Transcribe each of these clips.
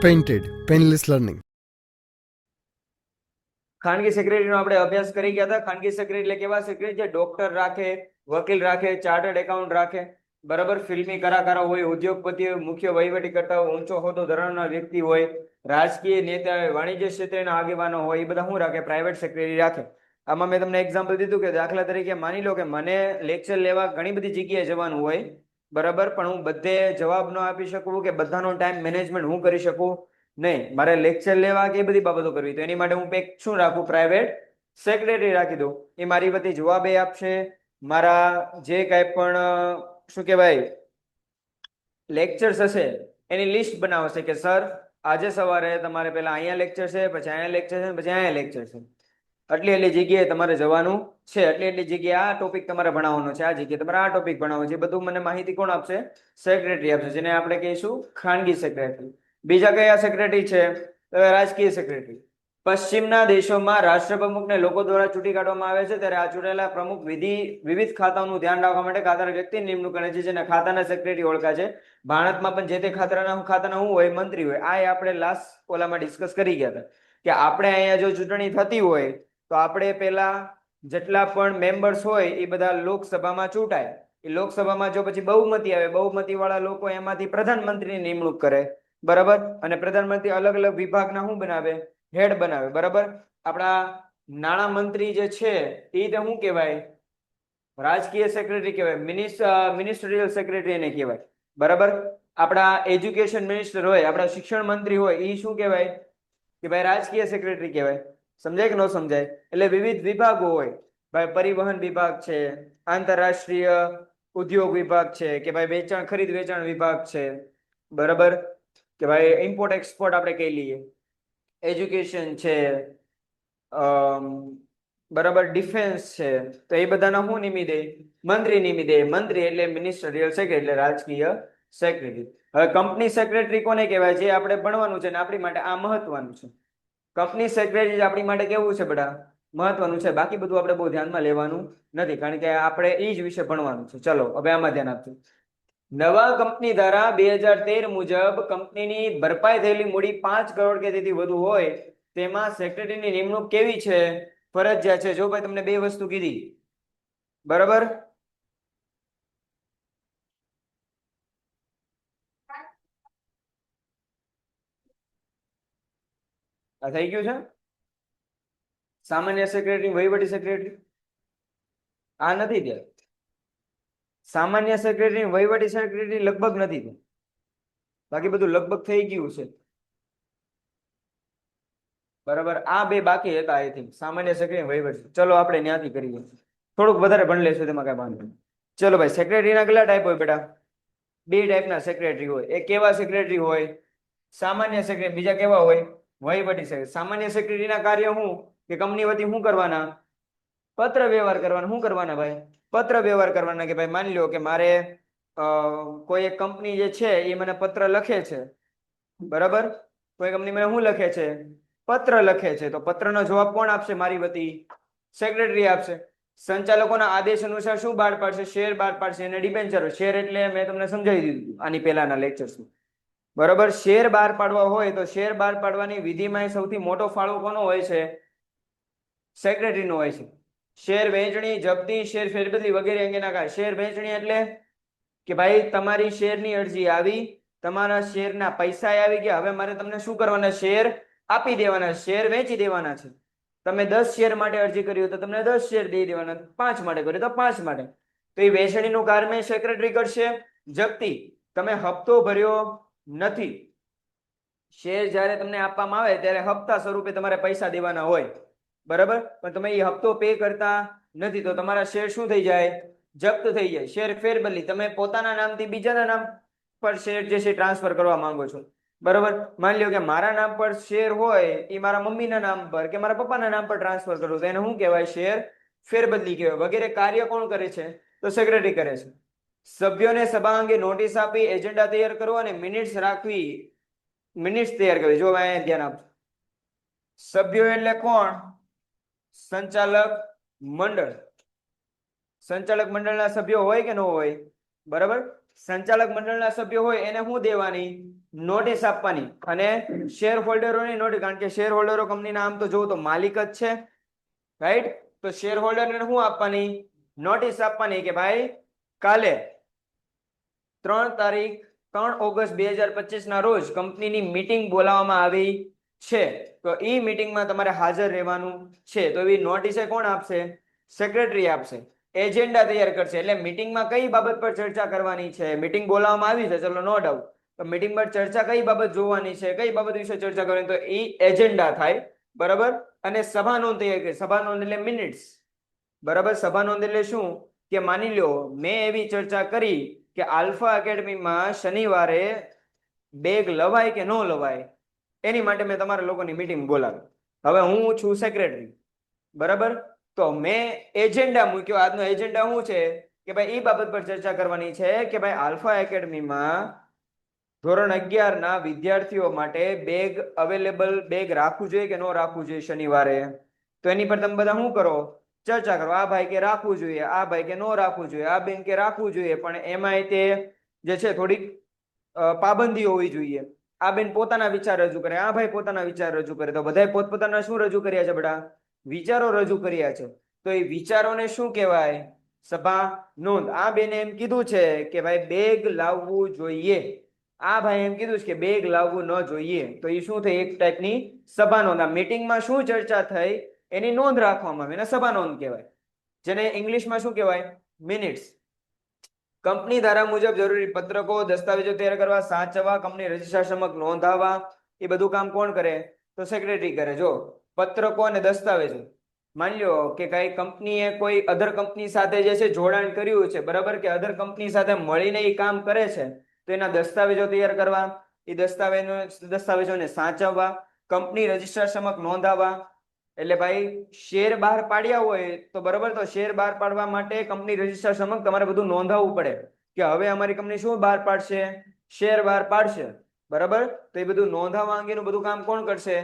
Painted, Painless Learning. ખાનગી સેક્રેટરીનો આપણે અભ્યાસ કરી ગયા હતા. ખાનગી સેક્રેટરી એટલે કેવા સેક્રેટરી? જે ડોક્ટર રાખે, વકીલ રાખે, ચાર્ટર્ડ એકાઉન્ટ રાખે, બરાબર, ફિલ્મી કલાકારો હોય, ઉદ્યોગપતિ હોય, મુખ્ય વહીવટીકર્તા હોય, ઊંચો હોદ્દો ધરાવનાર વ્યક્તિ હોય, રાજકીય નેતા હોય, વાણિજ્ય ક્ષેત્રના આગેવાનો હોય, એ બધા શું રાખે? પ્રાઇવેટ સેક્રેટરી રાખે. આમાં મેં તમને એક્ઝામ્પલ દીધું કે દાખલા તરીકે માની લો કે મને લેક્ચર લેવા ઘણી બધી જગ્યાએ જવાનું હોય, બરાબર, પણ હું બધે જવાબ ન આપી શકું કે બધાનો ટાઈમ મેનેજમેન્ટ હું કરી શકું નહીં. મારે લેક્ચર લેવા કે એ બધી બાબતો કરવી, તો એની માટે હું એક શું રાખું? પ્રાઇવેટ સેક્રેટરી રાખી દઉં. એ મારી બધી જવાબ એ આપશે, મારા જે કાંઈ પણ શું કહેવાય લેક્ચર્સ હશે એની લિસ્ટ બનાવશે કે સર આજે સવારે તમારે પહેલા અહીંયા લેક્ચર છે, પછી અહીંયા લેક્ચર છે, પછી અહીંયા લેક્ચર છે, એટલી એટલી જગ્યાએ તમારે જવાનું છે, એટલી એટલી જગ્યાએ આ ટોપિક તમારે ભણાવવાનો છે, આ જગ્યાએ તમારે આ ટોપિક ભણાવવાનો છે. બધું મને માહિતી કોણ આપશે? સેક્રેટરી આપશે, જેને આપણે કહીશું ખાનગી સેક્રેટરી. બીજા કયા સેક્રેટરી છે? રાજકીય સેક્રેટરી. પશ્ચિમના દેશોમાં રાષ્ટ્રપ્રમુખને લોકો દ્વારા ચૂંટી કાઢવામાં આવે છે, ત્યારે આ ચૂંટાયેલા પ્રમુખ વિવિધ ખાતાઓનું ધ્યાન રાખવા માટે ખાતાના વ્યક્તિની નિમણૂક કરે છે, જેને ખાતાના સેક્રેટરી ઓળખાય છે. ભારતમાં પણ જે તે ખાતાના શું હોય? મંત્રી હોય. આ આપણે લાસ્ટ ઓલામાં ડિસ્કસ કરી ગયા હતા કે આપણે અહીંયા જો ચૂંટણી થતી હોય તો આપણે પેલા જેટલા પણ મેમ્બર્સ હોય એ બધા લોકસભામાં ચૂંટાય. એ લોકસભામાં જો પછી બહુમતી આવે, બહુમતી વાળા લોકો એમાંથી પ્રધાનમંત્રીની નિમણૂક કરે, બરાબર, અને પ્રધાનમંત્રી અલગ અલગ વિભાગના શું બનાવે? હેડ બનાવે, બરાબર. આપણા નાણાં મંત્રી જે છે એ શું કહેવાય? રાજકીય સેક્રેટરી કહેવાય, મિનિસ્ટરિયલ સેક્રેટરી એને કહેવાય, બરાબર. આપણા એજ્યુકેશન મિનિસ્ટર હોય, આપણા શિક્ષણ મંત્રી હોય, એ શું કહેવાય? કે ભાઈ રાજકીય સેક્રેટરી કહેવાય. સમજાય કે ન સમજાય? એટલે વિવિધ વિભાગો હોય, ભાઈ પરિવહન વિભાગ છે, આંતરરાષ્ટ્રીય ઉદ્યોગ વિભાગ છે, કે ભાઈ ખરીદ વેચાણ વિભાગ છે, બરાબર, કે ભાઈ ઇમ્પોર્ટ એક્સપોર્ટ આપણે કહી લઈએ, એજ્યુકેશન છે, બરાબર, ડિફેન્સ છે, તો એ બધાના શું નિમી દે? મંત્રી નિમી દે. મંત્રી એટલે મિનિસ્ટરિયલ સેક્રેટરી, એટલે રાજકીય સેક્રેટરી. હવે કંપની સેક્રેટરી કોને કહેવાય? જે આપણે ભણવાનું છે ને આપણી માટે આ મહત્વનું છે. કંપની સેક્રેટરી આપણી માટે કેવું છે બેટા? મહત્વનું છે. બાકી બધું આપણે બહુ ધ્યાનમાં લેવાનું નથી, કારણ કે આપણે એ જ વિશે ભણવાનું છે. ચલો હવે આમાં ધ્યાન આપજો. નવા કંપની ધારા 2013 મુજબ કંપનીની ભરપાઈ થયેલી મૂડી 5 કરોડ કે તેથી વધુ હોય તેમાં સેક્રેટરીની નિમણૂક કેવી છે? ફરજિયાત છે. જો ભાઈ તમને બે વસ્તુ કીધી, બરાબર, આ થઈ ગયું છે. સામાન્ય સેક્રેટરી, વહીવટી સેક્રેટરી, આ નથી ત્યાં. સામાન્ય સેક્રેટરી, વહીવટી સેક્રેટરી લગભગ નથી ત્યાં. બાકી બધું લગભગ થઈ ગયું છે, બરાબર. આ બે બાકી હતા આઈ થિંક, સામાન્ય સેક્રેટરી, વહીવટી. ચલો આપણે ત્યાંથી કરીએ, થોડુંક વધારે ભણી લેશું, તેમાં કઈ વાંધો નહીં. ચલો ભાઈ, સેક્રેટરીના કેટલા ટાઈપ હોય બેટા? બે ટાઈપના સેક્રેટરી હોય. એક કેવા સેક્રેટરી હોય? સામાન્ય સેક્રેટરી. બીજા કેવા હોય? વહીવટી સેક્રેટરી. સામાન્ય સેક્રેટરીના કાર્ય શું? કે કંપની વતી શું કરવાના? પત્ર વ્યવહાર કરવાના. શું કરવાના ભાઈ? પત્ર વ્યવહાર કરવાના. કે ભાઈ માની લો કે મારે કોઈ એક કંપની જે છે એ મને પત્ર લખે છે, બરાબર, કોઈ કંપની મને શું લખે છે? પત્ર લખે છે, તો પત્રનો જવાબ કોણ આપશે? મારી વતી સેક્રેટરી આપશે. સંચાલકોના આદેશ અનુસાર શું બહાર પાડશે? શેર બહાર પાડશે, અને ડિબેન્ચર. શેર એટલે મેં તમને સમજાવી દીધું આની પહેલાના લેક્ચર્સમાં, બરાબર. શેર બહાર પાડવા હોય તો શેર બહાર પાડવાની વિધિમાં સૌથી મોટો ફાળો કોનો હોય છે? સેક્રેટરીનો હોય છે. શેર વહેંચણી, જપ્તી, શેર ફેરબદલી વગેરે અંગેના કાર્ય. શેર વહેંચણી એટલે કે ભાઈ તમારી શેરની અરજી આવી, તમારા શેરના પૈસા આવી ગયા, હવે મારે તમને શું કરવાના? શેર આપી દેવાના, શેર વેચી દેવાના છે. તમે 10 શેર માટે અરજી કરી તો તમને 10 શેર દઈ દેવાના, 5 માટે કર્યું તો 5 માટે. તો એ વહેંચણીનું કાર્ય સેક્રેટરી કરશે. જપ્તી, તમે હપ્તો ભર્યો નથી, શેર જ્યારે તમને આપવામાં આવે ત્યારે હપ્તા સ્વરૂપે તમારે પૈસા દેવાના હોય, બરાબર, પણ તમે એ હપ્તો પે કરતા નથી તો તમારા શેર શું થઈ જાય? જપ્ત થઈ જાય. શેર ફેરબદલી, તમે પોતાના નામથી બીજાના નામ પર શેર જે છે ટ્રાન્સફર કરવા માંગો છો, બરાબર. માની લો કે મારા નામ પર શેર હોય એ મારા મમ્મીના નામ પર કે મારા પપ્પાના નામ પર ટ્રાન્સફર કરું તો એને શું કહેવાય? શેર ફેરબદલી કહેવાય. વગેરે કાર્ય કોણ કરે છે? તો સેક્રેટરી કરે છે. સભ્યોને સભા અંગે નોટિસ આપી, એજન્ડા તૈયાર કરવો અને મિનિટ્સ રાખવી, મિનિટ્સ તૈયાર કરવી. જો અહીંયા ધ્યાન આપજો. સભ્યો એટલે કોણ? સંચાલક મંડળ. સંચાલક મંડળના સભ્યો હોય કે ન હોય? બરાબર. સંચાલક મંડળના સભ્યો હોય એને શું દેવાની? નોટિસ આપવાની. અને શેર હોલ્ડરોની નોટિસ, કારણ કે શેર હોલ્ડરો કંપનીના આમ તો જોવું તો માલિક જ છે, રાઈટ? તો શેર હોલ્ડરને શું આપવાની? નોટિસ આપવાની કે ભાઈ કાલે 3 ઓગસ્ટ 2025 ના રોજ કંપનીની મીટિંગ બોલાવવામાં આવી છે, તો એ મીટિંગમાં તમારે હાજર રહેવાનું છે. તો એવી નોટિસ કોણ આપશે? સેક્રેટરી આપશે. એજન્ડા તૈયાર કરશે. એટલે મીટિંગમાં કઈ બાબત પર ચર્ચા કરવાની છે? મીટિંગ બોલાવવામાં આવી છે, ચલો નો ડાઉટ. તો મીટિંગ પર ચર્ચા કઈ બાબત જોવાની છે, કઈ બાબત વિશે ચર્ચા કરવાની? તો એ એજન્ડા થાય, બરાબર. અને સભા નોંધ તૈયાર કરી. સભા નોંધ એટલે મિનિટ્સ, બરાબર. સભા નોંધ એટલે શું? કે માની લો મેં એવી ચર્ચા કરી કે આલ્ફા એકેડમીમાં શનિવારે બેગ લવાય કે ન લવાય, એની માટે મેં તમારા લોકોની મીટિંગ બોલાવી. હવે હું છું સેક્રેટરી, બરાબર. તો મેં એજન્ડા મૂક્યો. આજનો એજન્ડા શું છે? કે ભાઈ એ બાબત પર ચર્ચા કરવાની છે કે ભાઈ આલ્ફા એકેડમીમાં ધોરણ 11 ના વિદ્યાર્થીઓ માટે બેગ અવેલેબલ, બેગ રાખવું જોઈએ કે ન રાખવું જોઈએ શનિવારે. તો એની પર તમે બધા શું કરો? ચર્ચા કરો. આ ભાઈ કે રાખવું જોઈએ, આ ભાઈ કે ન રાખવું જોઈએ, આ બેન કે રાખવું જોઈએ, પણ એમાંય તે જે છે થોડીક પાબંદી હોવી જોઈએ. આ બેન પોતાના વિચાર રજૂ કરે, આ ભાઈ પોતાના વિચાર રજૂ કરે. તો બધાય પોતપોતાના શું રજૂ કર્યા છે બેટા? વિચારો રજૂ કર્યા છે. તો એ વિચારોને શું કહેવાય? સભા નોંધ. આ બેને એમ કીધું છે કે ભાઈ બેગ લાવવું જોઈએ, આ ભાઈ એમ કીધું છે કે બેગ લાવવું ન જોઈએ. તો એ શું થઈ? એક ટાઈપની સભા નોંધ. આ મીટિંગમાં શું ચર્ચા થઈ એની નોંધ રાખવામાં આવે, એને સભા નોંધ કહેવાય, જેને ઇંગ્લિશમાં શું કહેવાય? મિનિટ્સ. કંપની ધારા મુજબ જરૂરી પત્રકો, દસ્તાવેજો તૈયાર કરવા, સાચવવા, કંપની રજિસ્ટ્રાર સમક્ષ નોંધાવવા, એ બધું કામ કોણ કરે? તો સેક્રેટરી કરે. જો પત્રકો અને દસ્તાવેજો, માની લો કે કઈ કંપનીએ કોઈ અધર કંપની સાથે જે છે જોડાણ કર્યું છે, બરાબર, કે અધર કંપની સાથે મળીને એ કામ કરે છે, તો એના દસ્તાવેજો તૈયાર કરવા, એ દસ્તાવેજોને સાચવવા, કંપની રજિસ્ટ્રાર સમક્ષ નોંધાવવા. એટલે ભાઈ શેર બહાર પાડ્યા હોય તો બરાબર, તો શેર બહાર પાડવા માટે કંપની રજિસ્ટ્રાર સમક્ષ તમારે બધું નોંધાવવું પડે કે હવે અમારી કંપની શું બહાર પાડશે? શેર બહાર પાડશે, બરાબર. તો એ બધું નોંધાવવા અંગેનું બધું કામ કોણ કરશે?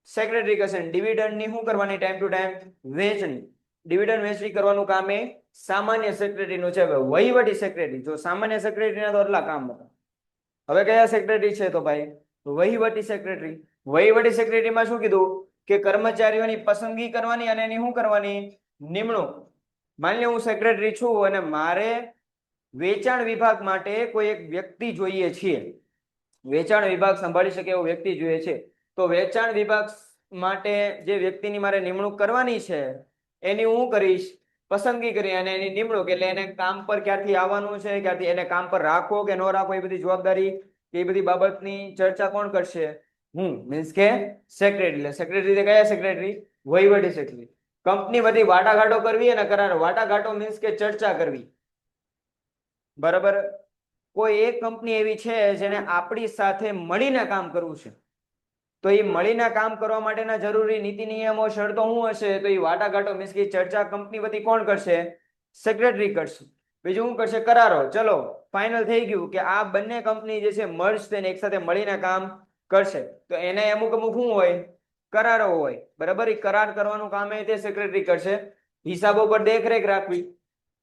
સેક્રેટરી કરશે. ડિવિડન્ડની શું કરવાની? ટાઈમ ટુ ટાઈમ વહેંચણી. ડિવિડન્ડ વહેંચણી કરવાનું કામ એ સામાન્ય સેક્રેટરીનું છે. વહીવટી સેક્રેટરી, જો સામાન્ય સેક્રેટરીના તો આટલા કામ હતા, હવે કયા સેક્રેટરી છે? તો ભાઈ વહીવટી સેક્રેટરી. વહીવટી સેક્રેટરીમાં શું કીધું? કે કર્મચારીઓની પસંદગી કરવાની અને એની શું કરવાની? નિમણૂક. માની લો હું સેક્રેટરી છું અને મારે વેચાણ વિભાગ માટે કોઈ એક વ્યક્તિ જોઈએ છીએ, વેચાણ વિભાગ સંભાળી શકે એવો વ્યક્તિ જોઈએ છે. તો વેચાણ વિભાગ માટે જે વ્યક્તિની મારે નિમણૂક કરવાની છે એની હું કરીશ પસંદગી કરી અને એની નિમણૂક. એટલે એને કામ પર ક્યારથી આવવાનું છે, ક્યારથી એને કામ પર રાખવો કે ન રાખવો, એ બધી જવાબદારી, એ બધી બાબતની ચર્ચા કોણ કરશે? હું, મીન્સ કે સેક્રેટરી. એટલે સેક્રેટરી કયા સેક્રેટરી? વહીવટી સેક્રેટરી. કંપની બધી વાટાઘાટો કરવી અને કરાર. વાટાઘાટો મીન્સ કે ચર્ચા કરવી, બરાબર. કોઈ એક કંપની એવી છે જેને આપણી સાથે મળીને કામ કરવું છે, તો એ મળીને કામ કરવા માટેના જરૂરી નીતિ નિયમો, શરતો શું હશે? તો એ વાટાઘાટો મીન્સ કે ચર્ચા કંપની બધી કોણ કરશે? સેક્રેટરી કરશે. બીજું શું કરશે? કરારો. ચલો ફાઇનલ થઈ ગયું કે આ બંને કંપની જે છે મર્જ થઈને એક સાથે મળીને કામ કરશે, તો એને અમુક અમુક શું હોય? કરારો હોય, બરાબર. એ કરાર કરવાનું કામ એ તે સેક્રેટરી કરશે. હિસાબો પર દેખરેખ રાખવી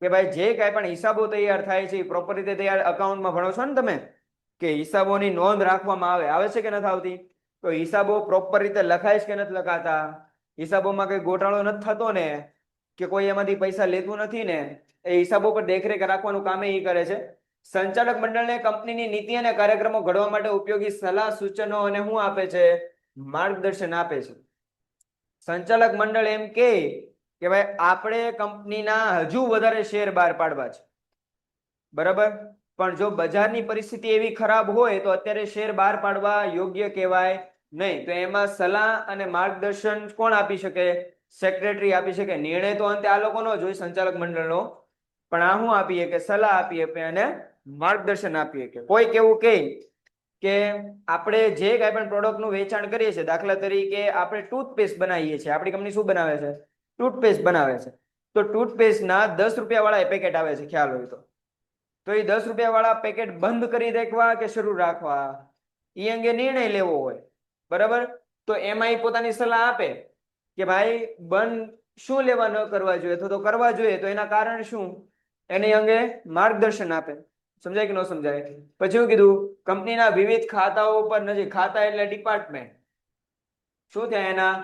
કે ભાઈ જે કાંઈ પણ હિસાબો તૈયાર થાય છે એ પ્રોપર રીતે તૈયાર. અકાઉન્ટમાં ભણો છો ને તમે કે હિસાબોની નોંધ રાખવામાં આવે છે કે નથી આવતી? તો હિસાબો પ્રોપર રીતે લખાય છે કે નથી લખાતા? હિસાબોમાં કઈ ગોટાળો નથી થતો ને? કે કોઈ એમાંથી પૈસા લેતું નથી ને? એ હિસાબો પર દેખરેખ રાખવાનું કામ એ કરે છે. સંચાલક મંડળને કંપનીની નીતિ અને કાર્યક્રમો ઘડવા માટે ઉપયોગી સલાહ, સૂચનો અને શું આપે છે? માર્ગદર્શન આપે છે. સંચાલક મંડળ એમ કે ભાઈ આપણે કંપનીના હજુ વધારે શેર બહાર પાડવા છે, બરાબર. પણ જો બજારની પરિસ્થિતિ એવી ખરાબ હોય તો અત્યારે શેર બહાર પાડવા યોગ્ય કહેવાય નહીં. તો એમાં સલાહ અને માર્ગદર્શન કોણ આપી શકે? સેક્રેટરી આપી શકે. નિર્ણય તો અંતે આ લોકોનો જ હોય, સંચાલક મંડળનો, પણ આ શું આપીએ કે સલાહ આપીએ અને માર્ગદર્શન આપીએ. કે કોઈ કેવું કે આપણે જે કાંઈ પણ પ્રોડક્ટનું વેચાણ કરીએ છીએ, દાખલા તરીકે આપણે ટૂથપેસ્ટ બનાવીએ છીએ, આપણી કંપની શું બનાવે છે? ટૂથપેસ્ટ બનાવે છે. તો ટૂથપેસ્ટના 10 રૂપિયા વાળા પેકેટ આવે છે, ખ્યાલ હોય તો એ 10 રૂપિયા વાળા પેકેટ બંધ કરી રાખવા કે શરૂ રાખવા, એ અંગે નિર્ણય લેવો હોય, બરાબર. તો એમાં પોતાની સલાહ આપે કે ભાઈ બંધ શું લેવા ન કરવા જોઈએ, તો કરવા જોઈએ, તો એના કારણ શું, એની અંગે માર્ગદર્શન આપે. સમજાય કે ન સમજાય? પછી શું કીધું? કંપનીના વિવિધ ખાતાઓ પર નજર. ખાતા એટલે ડિપાર્ટમેન્ટ. શું થયા એના?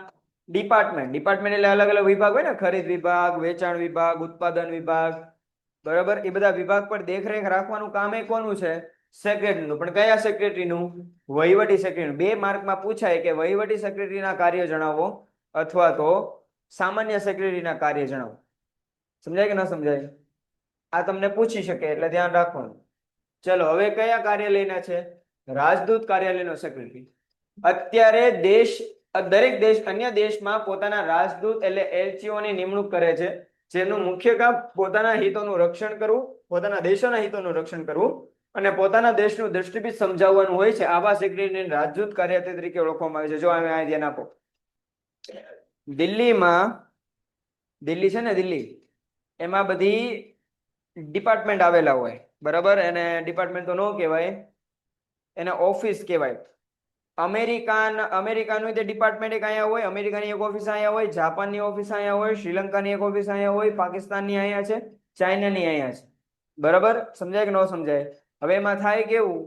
ડિપાર્ટમેન્ટ. ડિપાર્ટમેન્ટ એટલે અલગ અલગ વિભાગ હોય ને, ખરીદ વિભાગ, વેચાણ વિભાગ, ઉત્પાદન વિભાગ, બરાબર. એ બધા વિભાગ પર દેખરેખ રાખવાનું કામ એ કોનું છે? સેક્રેટરીનું. પણ કયા સેક્રેટરીનું? વહીવટી સેક્રેટરી. 2 માર્કમાં પૂછાય કે વહીવટી સેક્રેટરીના કાર્ય જણાવો અથવા તો સામાન્ય સેક્રેટરીના કાર્ય જણાવો. સમજાય કે ન સમજાય? આ તમને પૂછી શકે એટલે ધ્યાન રાખવાનું. ચલો હવે કયા કાર્યાલયના છે? રાજદૂત કાર્યાલયનો સેક્રેટરી. અત્યારે દરેક દેશ અન્ય દેશમાં પોતાના રાજદૂત એટલે એલચીઓની નિમણૂક કરે છે, જેનું મુખ્ય કામ પોતાના હિતોનું રક્ષણ કરવું, પોતાના દેશોના હિતોનું રક્ષણ કરવું અને પોતાના દેશનું દૃષ્ટિભેદ સમજાવવાનું હોય છે. આવા સેક્રેટરીને રાજદૂત કાર્યાલય તરીકે ઓળખવામાં આવે છે. જો આ ધ્યાન આપો. દિલ્હી છે ને, દિલ્હી, એમાં બધી ડિપાર્ટમેન્ટ આવેલા હોય, બરાબર. એને ડિપાર્ટમેન્ટ તો ન કહેવાય, એને ઓફિસ કહેવાય. અમેરિકાનું તે ડિપાર્ટમેન્ટ એક અહીંયા હોય, અમેરિકાની એક ઓફિસ અહીંયા હોય, જાપાનની ઓફિસ અહીંયા હોય, શ્રીલંકાની એક ઓફિસ અહીંયા હોય, પાકિસ્તાનની અહીંયા છે, ચાઇનાની અહીંયા છે, બરાબર. સમજાય કે ન સમજાય? હવે એમાં થાય કેવું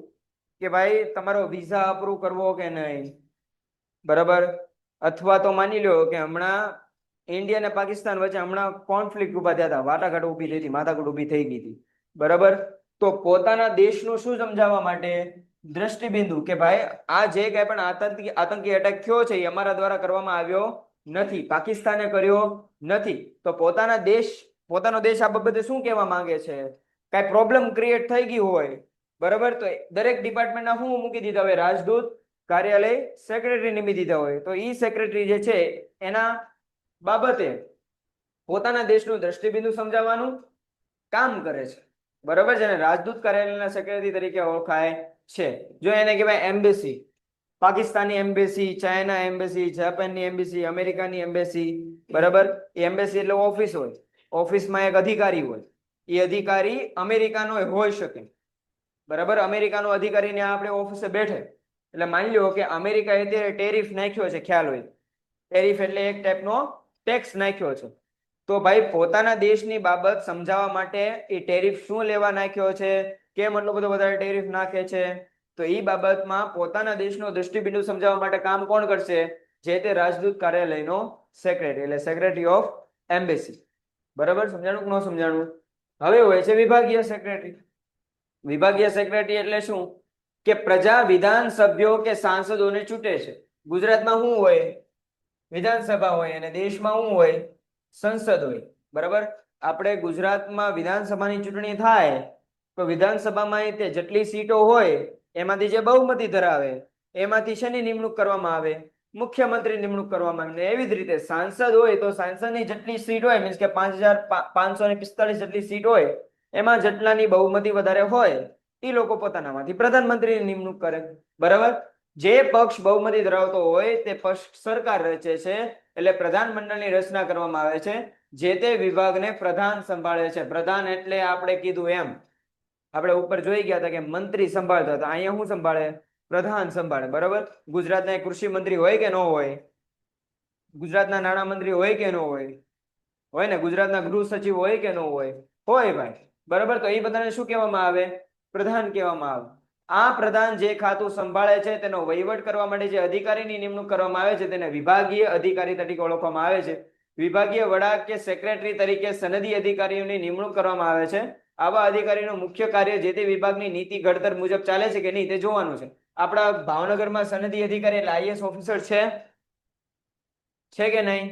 કે ભાઈ તમારો વિઝા અપ્રૂવ કરવો કે નહીં, બરાબર. અથવા તો માની લો કે હમણાં ઇન્ડિયા અને પાકિસ્તાન વચ્ચે હમણાં કોન્ફ્લિક્ટ ઉભા થયા હતા, વાટાઘાટ ઉભી થઈ હતી, માથાકૂટ ઉભી થઈ ગઈ હતી, બરાબર. તો પોતાના દેશનું શું સમજાવવા માટે? દ્રષ્ટિબિંદુ કે ભાઈ આ જે કઈ પણ આતંકી એટેક થયો છે એ અમારા દ્વારા કરવામાં આવ્યો નથી, પાકિસ્તાને કર્યો નથી. તો પોતાનો દેશ આ બાબતે શું કહેવા માંગે છે? કઈ પ્રોબ્લેમ ક્રિએટ થઈ ગઈ હોય, બરાબર, તો દરેક ડિપાર્ટમેન્ટના શું મૂકી દીધા હોય? રાજદૂત કાર્યાલય સેક્રેટરી નિમી દીધા હોય. તો ઈ સેક્રેટરી જે છે એના બાબતે પોતાના દેશનું દ્રષ્ટિબિંદુ સમજાવવાનું કામ કરે છે, બરાબર છે ને. રાજદૂત કાર્યાલયના સેક્રેટરી તરીકે ઓળખાય છે. જો એને કહેવાય એમ્બેસી. પાકિસ્તાનની એમ્બેસી, ચાઇના એમ્બેસી, જાપાનની એમ્બેસી, અમેરિકાની એમ્બેસી, બરાબર. એ એમ્બેસી એટલે ઓફિસ હોય. ઓફિસમાં એક અધિકારી હોય. એ અધિકારી અમેરિકાનો હોઈ શકે, બરાબર. અમેરિકાનો અધિકારીને આપણે ઓફિસે બેઠે એટલે માની લો કે અમેરિકાએ અત્યારે ટેરિફ નાખ્યો છે, ખ્યાલ હોય. ટેરિફ એટલે એક ટાઈપનો ટેક્સ નાખ્યો છે. તો ભાઈ પોતાના દેશની બાબત સમજાવવા માટે એ ટેરિફ શું લેવા નાખ્યો છે, કેમ એટલો બધો વધારે ટેરિફ નાખે છે, તો એ બાબતમાં પોતાના દેશનો દૃષ્ટિબિંદુ સમજાવવા માટે કામ કોણ કરશે? જે તે રાજદૂત કાર્યાલયનો સેક્રેટરી એટલે સેક્રેટરી ઓફ એમ્બેસી, બરાબર. સમજાણું કે ન સમજાણું? હવે હોય છે વિભાગીય સેક્રેટરી. વિભાગીય સેક્રેટરી એટલે શું? કે પ્રજા વિધાનસભ્યો કે સાંસદોને ચૂંટે છે. ગુજરાતમાં શું હોય? વિધાનસભા હોય અને દેશમાં શું હોય? સંસદ હોય, બરાબર. આપણે ગુજરાતમાં વિધાનસભાની ચૂંટણી થાય તો વિધાનસભામાં તે જેટલી સીટો હોય એમાંથી જે બહુમતી ધરાવે એમાંથી શેની નિમણૂક કરવામાં આવે? મુખ્યમંત્રી નિમણૂક કરવામાં આવે. એવી જ રીતે સાંસદ હોય તો સાંસદની જેટલી સીટ હોય, મીન્સ કે 5545 જેટલી સીટ હોય, એમાં જેટલાની બહુમતી વધારે હોય એ લોકો પોતાનામાંથી પ્રધાનમંત્રીની નિમણૂક કરે, બરાબર. જે પક્ષ બહુમતી ધરાવતો હોય તે પક્ષ સરકાર રચે છે, એટલે પ્રધાનમંડળની રચના કરવામાં આવે છે. જે તે વિભાગને પ્રધાન સંભાળે છે. પ્રધાન એટલે આપણે કીધું એમ, આપણે ઉપર જોઈ ગયા હતા કે મંત્રી સંભાળતા હતા, અહીંયા શું સંભાળે? પ્રધાન સંભાળે, બરાબર. ગુજરાતના કૃષિ મંત્રી હોય કે ન હોય? ગુજરાતના નાણામંત્રી હોય કે ન હોય? હોય ને. ગુજરાતના ગૃહ સચિવ હોય કે ન હોય? હોય ભાઈ, બરાબર. તો એ બધાને શું કહેવામાં આવે? પ્રધાન કહેવામાં આવે. આ પ્રધાન જે ખાતું સંભાળે છે તેનો વહીવટ કરવા માટે જે અધિકારીની નિમણૂક કરવામાં આવે છે તેને વિભાગીય અધિકારી તરીકે ઓળખવામાં આવે છે. વિભાગીય વડા કે સેક્રેટરી તરીકે સનદી અધિકારીઓની નિમણૂક કરવામાં આવે છે. આવા અધિકારીનું મુખ્ય કાર્ય જે તે વિભાગની નીતિ ઘડતર મુજબ ચાલે છે કે નહીં તે જોવાનું છે. આપણા ભાવનગરમાં સનદી અધિકારી એટલે આઈએસ ઓફિસર છે કે નહીં?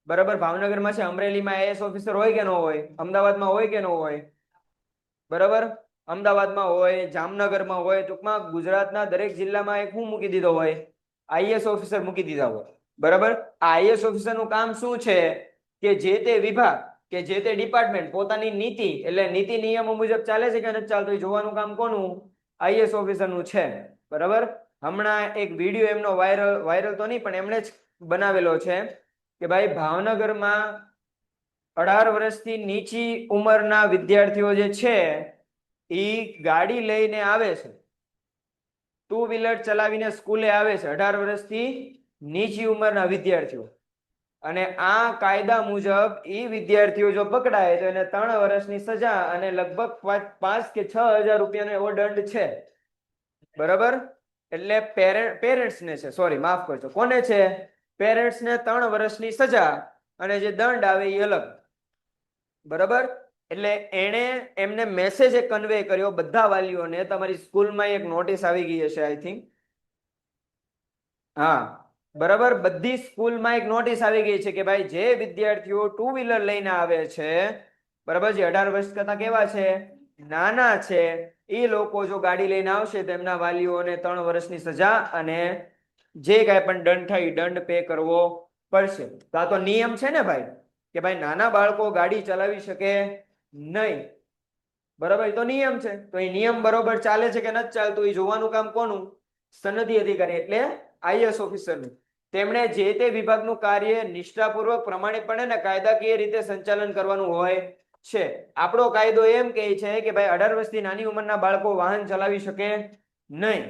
બરાબર. ભાવનગરમાં છે. અમરેલીમાં આઈએસ ઓફિસર હોય કે ન હોય? અમદાવાદમાં હોય કે ન હોય? બરાબર. અમદાવાદમાં હોય, જામનગરમાં હોય. ટૂંકમાં ગુજરાતના દરેક જિલ્લામાં એક શું મૂકી દીધો હોય? આઈએસ ઓફિસર મૂકી દીધા હોય, બરાબર. આ આઈએસ ઓફિસરનું કામ શું છે? કે જે તે વિભાગ કે જે તે ડિપાર્ટમેન્ટ પોતાની નીતિ એટલે નીતિ નિયમો મુજબ ચાલે છે કે નથી ચાલતું એ જોવાનું કામ કોનું? આઈએસ ઓફિસરનું છે, બરાબર. હમણાં એક વિડીયો એમનો વાયરલ તો નહીં પણ એમણે જ બનાવેલો છે કે ભાઈ ભાવનગરમાં 18 વર્ષથી નીચી ઉંમરના વિદ્યાર્થીઓ જે છે એ ગાડી લઈને આવે છે, 2 વ્હીલર ચલાવીને સ્કૂલે આવે છે. 18 વર્ષથી નીચી ઉંમરના વિદ્યાર્થીઓ અને આ કાયદા મુજબ ઈ વિદ્યાર્થીઓ જો પકડાય તો એને 3 વર્ષની સજા અને લગભગ 5 કે 6 હજાર રૂપિયાનો એવો દંડ છે. બરાબર, એટલે પેરેન્ટ્સ ને છે, સોરી માફ કરજો, કોને છે? પેરેન્ટ્સ ને 3 વર્ષની સજા અને જે દંડ આવે એ અલગ. બરાબર, એટલે એણે એમને મેસેજ કન્વે કર્યો બધા વાલીઓને. તમારી સ્કૂલમાં એક નોટિસ આવી ગઈ હશે આઈ થિંક. હા બરાબર, બધી સ્કૂલમાં એક નોટિસ આવી ગઈ છે કે ભાઈ જે વિદ્યાર્થીઓ 2 વ્હીલર લઈને આવે છે, બરાબર, જે 18 વર્ષ કરતા કેવા છે, નાના છે, એ લોકો જો ગાડી લઈને આવશે તો એમના વાલીઓને 3 વર્ષની સજા અને જે કાંઈ પણ દંડ થાય દંડ પે કરવો પડશે. તો આ તો નિયમ છે ને ભાઈ, કે ભાઈ નાના બાળકો ગાડી ચલાવી શકે નહીં. બરાબર, એ તો નિયમ છે. તો એ નિયમ બરોબર ચાલે છે કે નથી ચાલતું એ જોવાનું કામ કોનું? સનદી અધિકારી એટલે આઈએએસ ઓફિસરનું. તેમણે જે તે વિભાગનું કાર્ય નિષ્ઠાપૂર્વક પ્રમાણિકપણે ને કાયદાકીય રીતે સંચાલન કરવાનું હોય છે. આપણો કાયદો એમ કહે છે કે ભાઈ 18 વર્ષથી નાની ઉંમરના બાળકો વાહન ચલાવી શકે નહીં.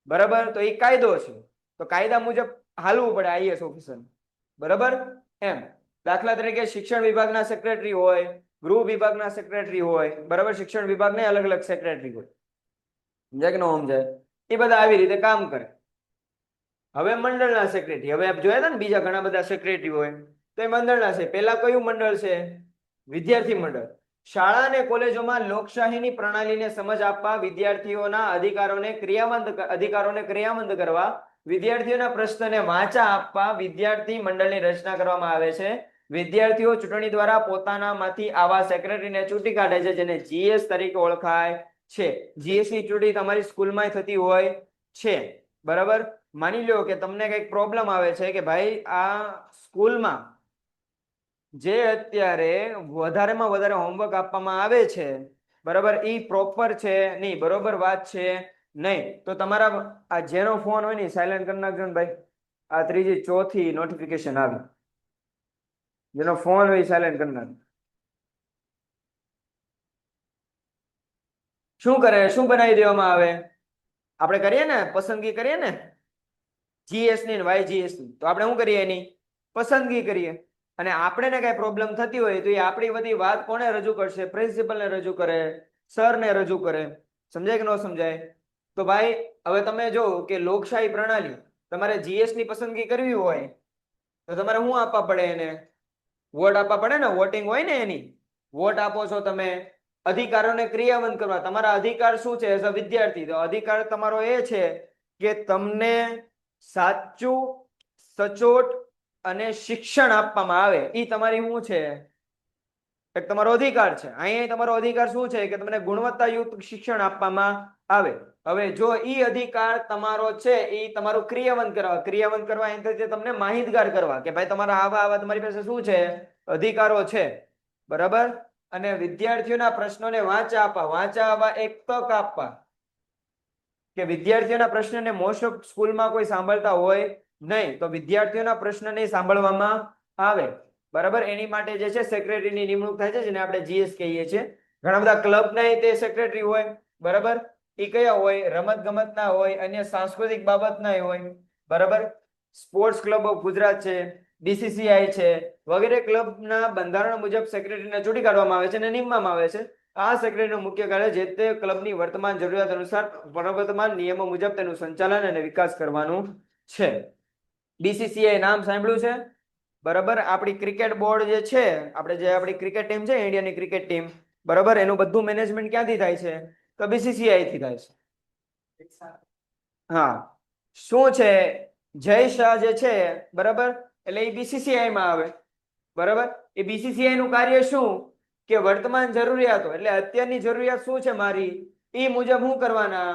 બરાબર, તો એ કાયદો છે, તો કાયદા મુજબ હાલવું પડે આઈએએસ ઓફિસર. બરાબર, એમ. દાખલા તરીકે શિક્ષણ વિભાગના સેક્રેટરી હોય, ગૃહ વિભાગના સેક્રેટરી હોય, બરાબર, શિક્ષણ વિભાગને અલગ અલગ સેક્રેટરી હોય, સમજાય કે ન સમજાય? એ બધા આવી રીતે કામ કરે. હવે મંડળના સેક્રેટરી, હવે આપ જોયા હતા ને બીજા ઘણા બધા સેક્રેટરી હોય, તો એ મંડળના છે. પેલા કયું મંડળ છે? વિદ્યાર્થી મંડળ. શાળા અને કોલેજોમાં લોકશાહીની પ્રણાલીને સમજ આપવા, વિદ્યાર્થીઓના અધિકારોને ક્રિયાવંત કરવા, વિદ્યાર્થીઓના પ્રશ્નને વાચા આપવા વિદ્યાર્થી મંડળની રચના કરવામાં આવે છે. વિદ્યાર્થીઓ ચૂંટણી દ્વારા પોતાનામાંથી આવા સેક્રેટરીને ચૂંટી કાઢે છે, જેને જીએસ તરીકે ઓળખાય છે. જીએસ ની ચૂંટણી તમારી સ્કૂલમાં થતી હોય છે. બરાબર, માની લો કે તમને કઈક પ્રોબ્લેમ આવે છે કે ભાઈ આ સ્કૂલમાં જે અત્યારે વધારેમાં વધારે હોમવર્ક આપવામાં આવે છે, બરાબર, એ પ્રોપર છે નહીં, બરોબર વાત છે નહીં, તો તમારા આ જેનો ફોન હોય ને સાયલેન્ટ કરી નાખજો ને ભાઈ. આ ત્રીજી ચોથી નોટિફિકેશન આવી, જેનો ફોન હોય સાયલેન્ટ કરી નાખજો. શું કરે, શું બનાવી દેવામાં આવે? આપણે કરીએ ને પસંદગી કરીએ ને જીએસ ની વાયજીએસ ની, તો આપણે શું કરીએ? એની પસંદગી કરીએ. અને આપણે ને કઈ પ્રોબ્લેમ થતી હોય તો એ આપણી બધી વાત કોને રજૂ કરશે? પ્રિન્સિપલ ને રજૂ કરે, સર ને રજૂ કરે. સમજાય કે ન સમજાય? તો ભાઈ હવે તમે જો કે લોકશાહી પ્રણાલી, તમારે જીએસ ની પસંદગી કરવી હોય તો તમારે શું આપવા પડે? એને વોટ આપવા પડે ને, વોટિંગ હોય ને એની. વોટ આપો છો તમે અધિકારોને ક્રિયાવંત કરવા. તમારા અધિકાર શું છે એઝ અ વિદ્યાર્થી? તો અધિકાર તમારો એ છે કે તમને સાચું, સચોટ અને શિક્ષણ આપવામાં આવે. એ તમારી શું છે? એક તમારો અધિકાર છે. અહીંયા તમારો અધિકાર શું છે? કે તમને ગુણવત્તાયુક્ત શિક્ષણ આપવામાં આવે. હવે જો ઈ અધિકાર તમારો છે, એ તમારું ક્રિયાવંત કરવા એટલે તમને માહિતગાર કરવા કે ભાઈ તમારા આવા તમારી પાસે શું છે? અધિકારો છે. બરાબર, અને વિદ્યાર્થીઓના પ્રશ્નોને વાંચા આપવા, એક તક આપવા. કે વિદ્યાર્થીઓના પ્રશ્નને મોસ્ટ ઓફ સ્કૂલમાં કોઈ સાંભળતા હોય નહીં, તો વિદ્યાર્થીઓના પ્રશ્ન નહીં સાંભળવામાં આવે. બરાબર, એની માટે જે છે સેક્રેટરીની નિમણૂક થાય છે, જેને આપણે જીએસ કહીએ છીએ. ઘણા બધા ક્લબના તે સેક્રેટરી હોય. બરાબર, એ કયા હોય? રમત ગમતના હોય, અન્ય સાંસ્કૃતિક બાબતના હોય. બરાબર, સ્પોર્ટ્સ ક્લબ ઓફ ગુજરાત છે, બીસીસીઆઈ છે, વગેરે ક્લબના બંધારણ મુજબ સેક્રેટરીને ચૂંટી કાઢવામાં આવે છે અને નિમવામાં આવે છે. આ સેક્રેટરીનું મુખ્ય કાર્ય જે તે ક્લબની વર્તમાન જરૂરિયાત અનુસાર પ્રવર્તમાન નિયમો મુજબ તેનું સંચાલન અને વિકાસ કરવાનું છે. બીસીસીઆઈ નામ સાંભળ્યું છે? બરાબર, આપણી ક્રિકેટ બોર્ડ જે છે, આપણી ક્રિકેટ ટીમ છે, ઇન્ડિયાની ક્રિકેટ ટીમ, બરાબર, એનું બધું મેનેજમેન્ટ ક્યાંથી થાય છે? તો બીસીસીઆઈ થી થાય છે. હા, શું છે? જય શાહ જે છે, બરાબર, એટલે એ બીસીસીઆઈ માં આવે. બરાબર, એ બીસીસીઆઈ નું કાર્ય શું? કે વર્તમાન જરૂરિયાતો, એટલે અત્યારની જરૂરિયાત શું છે મારી, એ મુજબ શું કરવાના?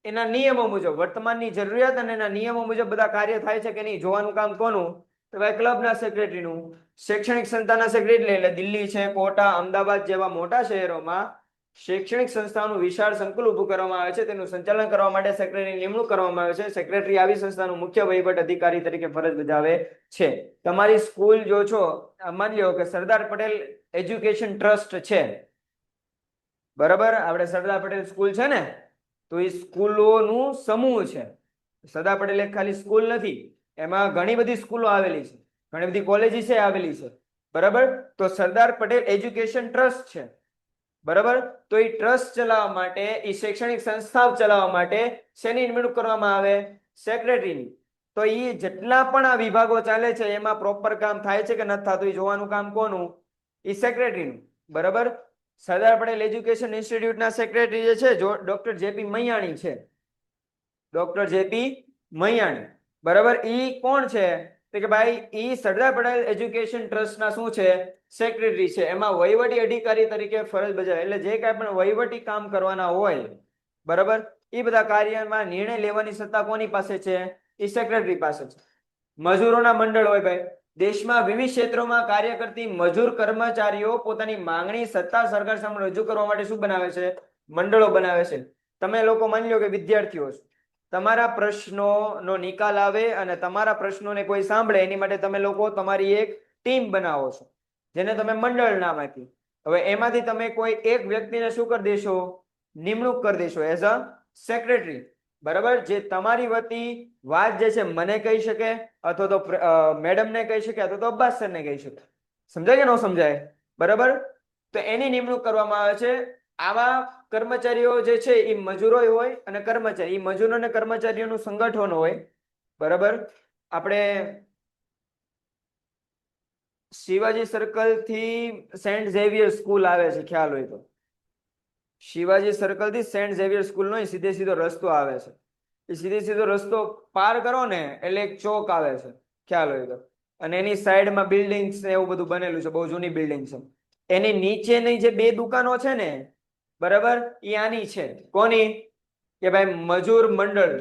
એના નિયમો મુજબ, વર્તમાનની જરૂરિયાત અને એના નિયમો મુજબ બધા કાર્ય થાય છે કે નહીં જોવાનું કામ કોનું? તો ભાઈ ક્લબના સેક્રેટરીનું. શૈક્ષણિક સંસ્થાના સેક્રેટરી એટલે દિલ્હી છે, કોટા, અમદાવાદ જેવા મોટા શહેરોમાં શૈક્ષણિક સંસ્થાઓનું વિશાળ સંકુલ ઊભું કરવામાં આવે છે. તેનું સંચાલન કરવા માટે સેક્રેટરીની નિમણૂક કરવામાં આવે છે. સેક્રેટરી આવી સંસ્થાનું મુખ્ય વહીવટ અધિકારી તરીકે ફરજ બજાવે છે. તમારી સ્કૂલ જો છો, માની લો કે સરદાર પટેલ એજ્યુકેશન ટ્રસ્ટ છે, બરાબર, આપણે સરદાર પટેલ સ્કૂલ છે ને, તો એ સ્કૂલોનું સમૂહ છે. સરદાર પટેલ એક ખાલી સ્કૂલ નથી, એમાં ઘણી બધી સ્કૂલો આવેલી છે. ઘણી બધી કોલેજીસ આવેલી છે, બરાબર. તો સરદાર પટેલ એજ્યુકેશન ટ્રસ્ટ છે, બરાબર. તો એ ટ્રસ્ટ ચલાવવા માટે, એ શૈક્ષણિક સંસ્થાઓ ચલાવવા માટે શેની નિમણૂક કરવામાં આવે? સેક્રેટરીની. તો એ જેટલા પણ આ વિભાગો ચાલે છે એમાં પ્રોપર કામ થાય છે કે નથી થતું એ જોવાનું કામ કોનું? એ સેક્રેટરીનું, બરાબર. સરદાર પટેલ એજ્યુકેશન ઇન્સ્ટિટ્યૂટના સેક્રેટરી જે છે ડોક્ટર જેપી મૈયાણી છે, ડોક્ટર જેપી મૈયાણી, બરાબર. ઈ કોણ છે? તો કે ભાઈ ઈ સરદાર પટેલ એજ્યુકેશન ટ્રસ્ટના શું છે? સેક્રેટરી છે. એમાં વહીવટી અધિકારી તરીકે ફરજ બજાવે, એટલે જે કાંઈ પણ વહીવટી કામ કરવાના હોય, બરાબર, એ બધા કાર્યમાં નિર્ણય લેવાની સત્તા કોની પાસે છે? એ સેક્રેટરી પાસે છે. મજૂરોના મંડળ હોય ભાઈ, દેશમાં વિવિધ ક્ષેત્રોમાં કાર્ય કરતી મજૂર કર્મચારીઓ પોતાની માંગણી સત્તા સરકાર સામે રજૂ કરવા માટે શું બનાવે છે? મંડળો બનાવે છે. તમે લોકો માની લો કે વિદ્યાર્થીઓ છો, તમારા પ્રશ્નોનો નિકાલ આવે અને તમારા પ્રશ્નોને કોઈ સાંભળે એની માટે તમે લોકો તમારી એક ટીમ બનાવો છો, જેને તમે મંડળ નામ આપ્યું. હવે એમાંથી તમે કોઈ એક વ્યક્તિને શું કરી દેશો? નિમણૂક કરી દેશો એઝ અ સેક્રેટરી, બરાબર. જે તમારી વતી વાત જે છે મને કહી શકે, અથવા તો મેડમને કહી શકે, અથવા તો અબ્બાસ સરને કહી શકે. સમજાય કે ન સમજાય? બરાબર. તો એની નિમણૂક કરવામાં આવે છે. આવા કર્મચારીઓ જે છે એ મજૂરો હોય અને કર્મચારી, એ મજૂરો અને કર્મચારીઓનું સંગઠન હોય, બરાબર. આપણે શિવાજી સર્કલ થી સેન્ટ ઝેવિયર સ્કૂલ આવે છે, ખ્યાલ હોય તો. શિવાજી સર્કલ થી સેન્ટ ઝેવિયર સ્કૂલ નો સીધે સીધો રસ્તો આવે છે. એ સીધે સીધો રસ્તો પાર કરો ને એટલે એક ચોક આવે છે, ખ્યાલ હોય તો. અને એની સાઈડમાં બિલ્ડિંગ્સ ને એવું બધું બનેલું છે, બહુ જૂની બિલ્ડિંગ છે. એની નીચેની જે બે દુકાનો છે ને, બરાબર, એ આની છે. કોની? કે ભાઈ મજૂર મંડળ.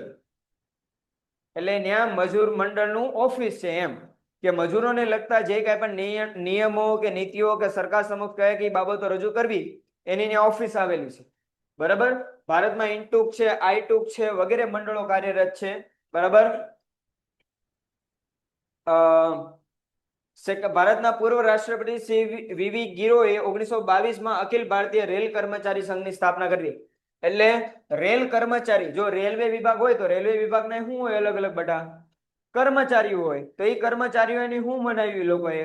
એટલે ત્યાં મજૂર મંડળનું ઓફિસ છે એમ, કે મજૂરોને લગતા જે કાંઈ પણ નિયમો કે નીતિઓ કે સરકાર સમક્ષ કયા કઈ બાબતો રજૂ કરવી એની ત્યાં ઓફિસ આવેલી છે, બરાબર. ભારતમાં ઇનટુક છે, આઈટુક છે, વગેરે મંડળો કાર્યરત છે, બરાબર. ભારતના પૂર્વ રાષ્ટ્રપતિ શ્રી વીવી ગિરોએ 1922માં અખિલ ભારતીય રેલ કર્મચારી સંઘની સ્થાપના કરી. એટલે રેલ કર્મચારી, જો રેલવે વિભાગ હોય તો રેલવે વિભાગને શું હોય? અલગ અલગ બધા કર્મચારીઓ હોય. તો એ કર્મચારીઓની શું બનાવ્યું? લોકોએ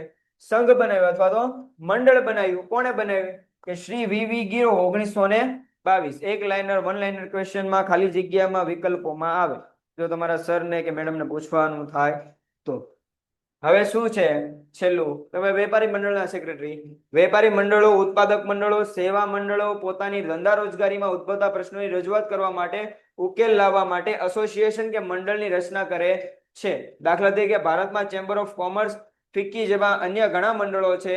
સંઘ બનાવ્યો અથવા તો મંડળ બનાવ્યું. કોણે બનાવ્યું? કે શ્રી વીવી ગિરો 1922. એક લાઇનર, વન લાઇનર ક્વેશ્ચનમાં ખાલી જગ્યામાં વિકલ્પોમાં આવે, જો તમારા સરને કે મેડમને પૂછવાનું થાય તો. હવે શું છે છેલ્લું? તમે વેપારી મંડળના સેક્રેટરી. વેપારી મંડળો, ઉત્પાદક મંડળો, સેવા મંડળો પોતાની ધંધા રોજગારીમાં ઉદ્ભવતા પ્રશ્નોની રજૂઆત કરવા માટે, ઉકેલ લાવવા માટે એસોસિએશન કે મંડળની રચના કરે છે. દાખલા તરીકે ભારતમાં ચેમ્બર ઓફ કોમર્સ, ફિક્કી જેવા અન્ય ઘણા મંડળો છે.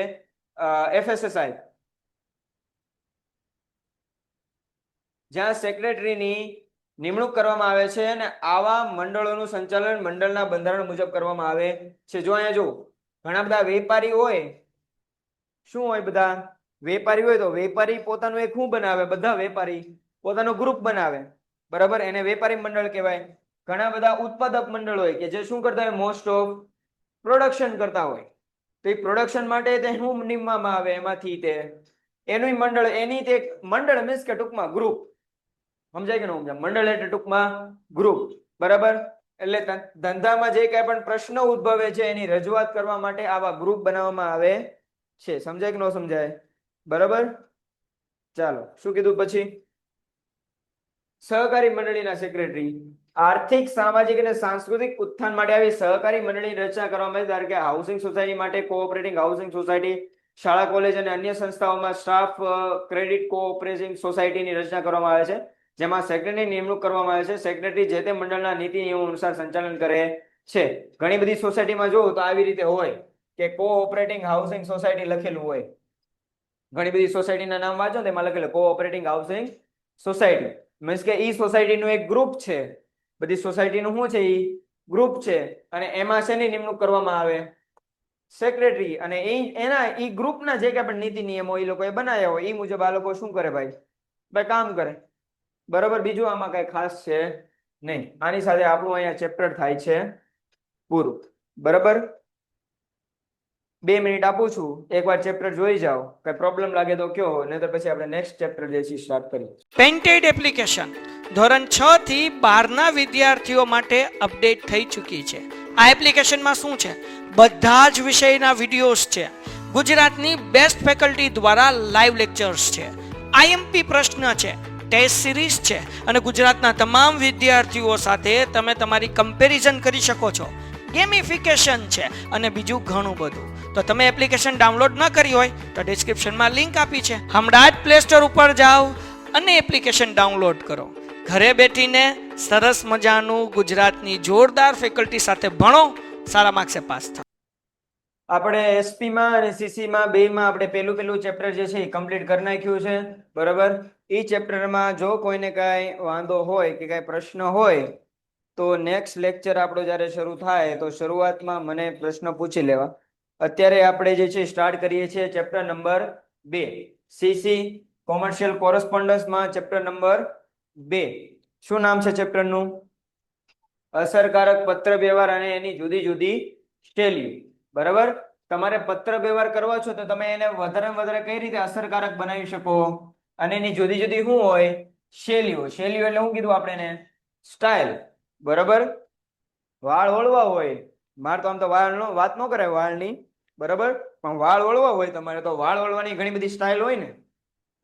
FSSI, જ્યાં સેક્રેટરીની નિમણૂક કરવામાં આવે છે અને આવા મંડળોનું સંચાલન મંડળના બંધારણ મુજબ કરવામાં આવે છે. જો અહીંયા જો ઘણા બધા વેપારી હોય, શું હોય? બધા વેપારી હોય તો વેપારી પોતાનું એક શું બનાવે? બધા વેપારી પોતાનો ગ્રુપ બનાવે, બરાબર. એને વેપારી મંડળ કહેવાય. ઘણા બધા ઉત્પાદક મંડળ હોય કે જે શું કરતા હોય? મોસ્ટ ઓફ પ્રોડક્શન કરતા હોય. તો એ પ્રોડક્શન માટે તે શું નિમવામાં આવે? એમાંથી તે એનું મંડળ, એની તે મંડળ મીન્સ કે ટૂંકમાં ગ્રુપ. સમજાય કે ન સમજાય? મંડળ એટલે ટૂંકમાં ગ્રુપ, બરાબર. એટલે ધંધામાં જે કાંઈ પણ પ્રશ્ન ઉદ્ભવે છે એની રજૂઆત કરવા માટે આવા ગ્રુપ બનાવવામાં આવે છે. સમજાય કે ન સમજાય? બરાબર. ચાલો, શું કીધું પછી? સહકારી મંડળીના સેક્રેટરી. આર્થિક, સામાજિક અને સાંસ્કૃતિક ઉત્થાન માટે આવી સહકારી મંડળીની રચના કરવામાં આવે. ધારો કે હાઉસિંગ સોસાયટી માટે કોઓપરેટિવ હાઉસિંગ સોસાયટી, શાળા, કોલેજ અને અન્ય સંસ્થાઓમાં સ્ટાફ ક્રેડિટ કોઓપરેટિવ સોસાયટીની રચના કરવામાં આવે છે, જેમાં સેક્રેટરીની નિમણૂક કરવામાં આવે છે. સેક્રેટરી જે તે મંડળના નીતિ નિયમો અનુસાર સંચાલન કરે છે. ઘણી બધી સોસાયટીમાં જોવું તો આવી રીતે હોય કે કોઓપરેટિવ હાઉસિંગ સોસાયટી લખેલું હોય. ઘણી બધી સોસાયટીના નામ વાંચો ને એમાં લખેલું કોઓપરેટિવ હાઉસિંગ સોસાયટી. મીન્સ કે ઈ સોસાયટીનું એક ગ્રુપ છે. બધી સોસાયટીનું શું છે? ઈ ગ્રુપ છે. અને એમાં શેની નિમણૂક કરવામાં આવે? સેક્રેટરી. અને એના ઈ ગ્રુપના જે કાંઈ પણ નીતિ નિયમો એ લોકોએ બનાવ્યા હોય એ મુજબ આ લોકો શું કરે ભાઈ? કામ કરે, બરાબર. બીજું આમાં કઈ ખાસ છે નહીં. આની સાથે આપણું અહીંયા ચેપ્ટર થાય છે પૂરું, બરાબર. 2 મિનિટ આપું છું, એકવાર ચેપ્ટર જોઈ જાઓ. કઈ પ્રોબ્લેમ લાગે તો કયો, નહીતર પછી આપણે નેક્સ્ટ ચેપ્ટર જે છે સ્ટાર્ટ કરીએ. પેન્ટેડ એપ્લિકેશન ધોરણ 6 થી 12 ના વિદ્યાર્થીઓ માટે અપડેટ થઈ ચૂકી છે. આ એપ્લિકેશનમાં શું છે? બધા જ વિષયના વિડીયોઝ છે. ગુજરાતની બેસ્ટ ફેકલ્ટી દ્વારા લાઈવ લેક્ચર્સ છે, આઈએમપી પ્રશ્ન છે, ટેસ્ટ સિરીઝ છે અને ગુજરાતના તમામ વિદ્યાર્થીઓ સાથે તમે તમારી કમ્પેરિઝન કરી શકો છો. ગેમિફિકેશન છે અને બીજું ઘણું બધું. તો તમે એપ્લિકેશન ડાઉનલોડ ન કરી હોય તો ડિસ્ક્રિપ્શનમાં લિંક આપી છે, હમણાં જ પ્લે સ્ટોર ઉપર જાઓ અને એપ્લિકેશન ડાઉનલોડ કરો. ઘરે બેઠીને સરસ મજાનું ગુજરાતની જોરદાર ફેકલ્ટી સાથે ભણો, સારા માર્ક્સે પાસ થાઓ. આપણે એસપી માં અને સીસી માં બેયમાં આપણે પેલું ચેપ્ટર જે છે એ કમ્પ્લીટ કરી નાખ્યું છે. બરાબર. એ ચેપ્ટરમાં જો કોઈને કાંઈ વાંધો હોય કે કાંઈ પ્રશ્ન હોય તો નેક્સ્ટ લેક્ચર આપણો જ્યારે શરૂ થાય તો શરૂઆતમાં મને પ્રશ્ન પૂછી લેવા. અત્યારે આપણે જે છે સ્ટાર્ટ કરીએ છીએ ચેપ્ટર નંબર 2, સીસી કોમર્શિયલ કોરસ્પોન્ડન્સમાં ચેપ્ટર નંબર 2. શું નામ છે ચેપ્ટરનું? અસરકારક પત્ર વ્યવહાર અને એની જુદી જુદી શૈલીઓ. બરાબર. તમારે પત્ર વ્યવહાર કરવા છો તો તમે એને વધારે કઈ રીતે અસરકારક બનાવી શકો અને એની જુદી જુદી શું હોય? શૈલીઓ. શૈલીઓ એટલે શું કીધું આપણે એને? સ્ટાઇલ. બરાબર. વાળ વળવા હોય, મારે તો આમ તો વાળનો વાત ન કરાય વાળની, બરાબર, પણ વાળ વળવા હોય તમારે તો વાળ વળવાની ઘણી બધી સ્ટાઇલ હોય ને.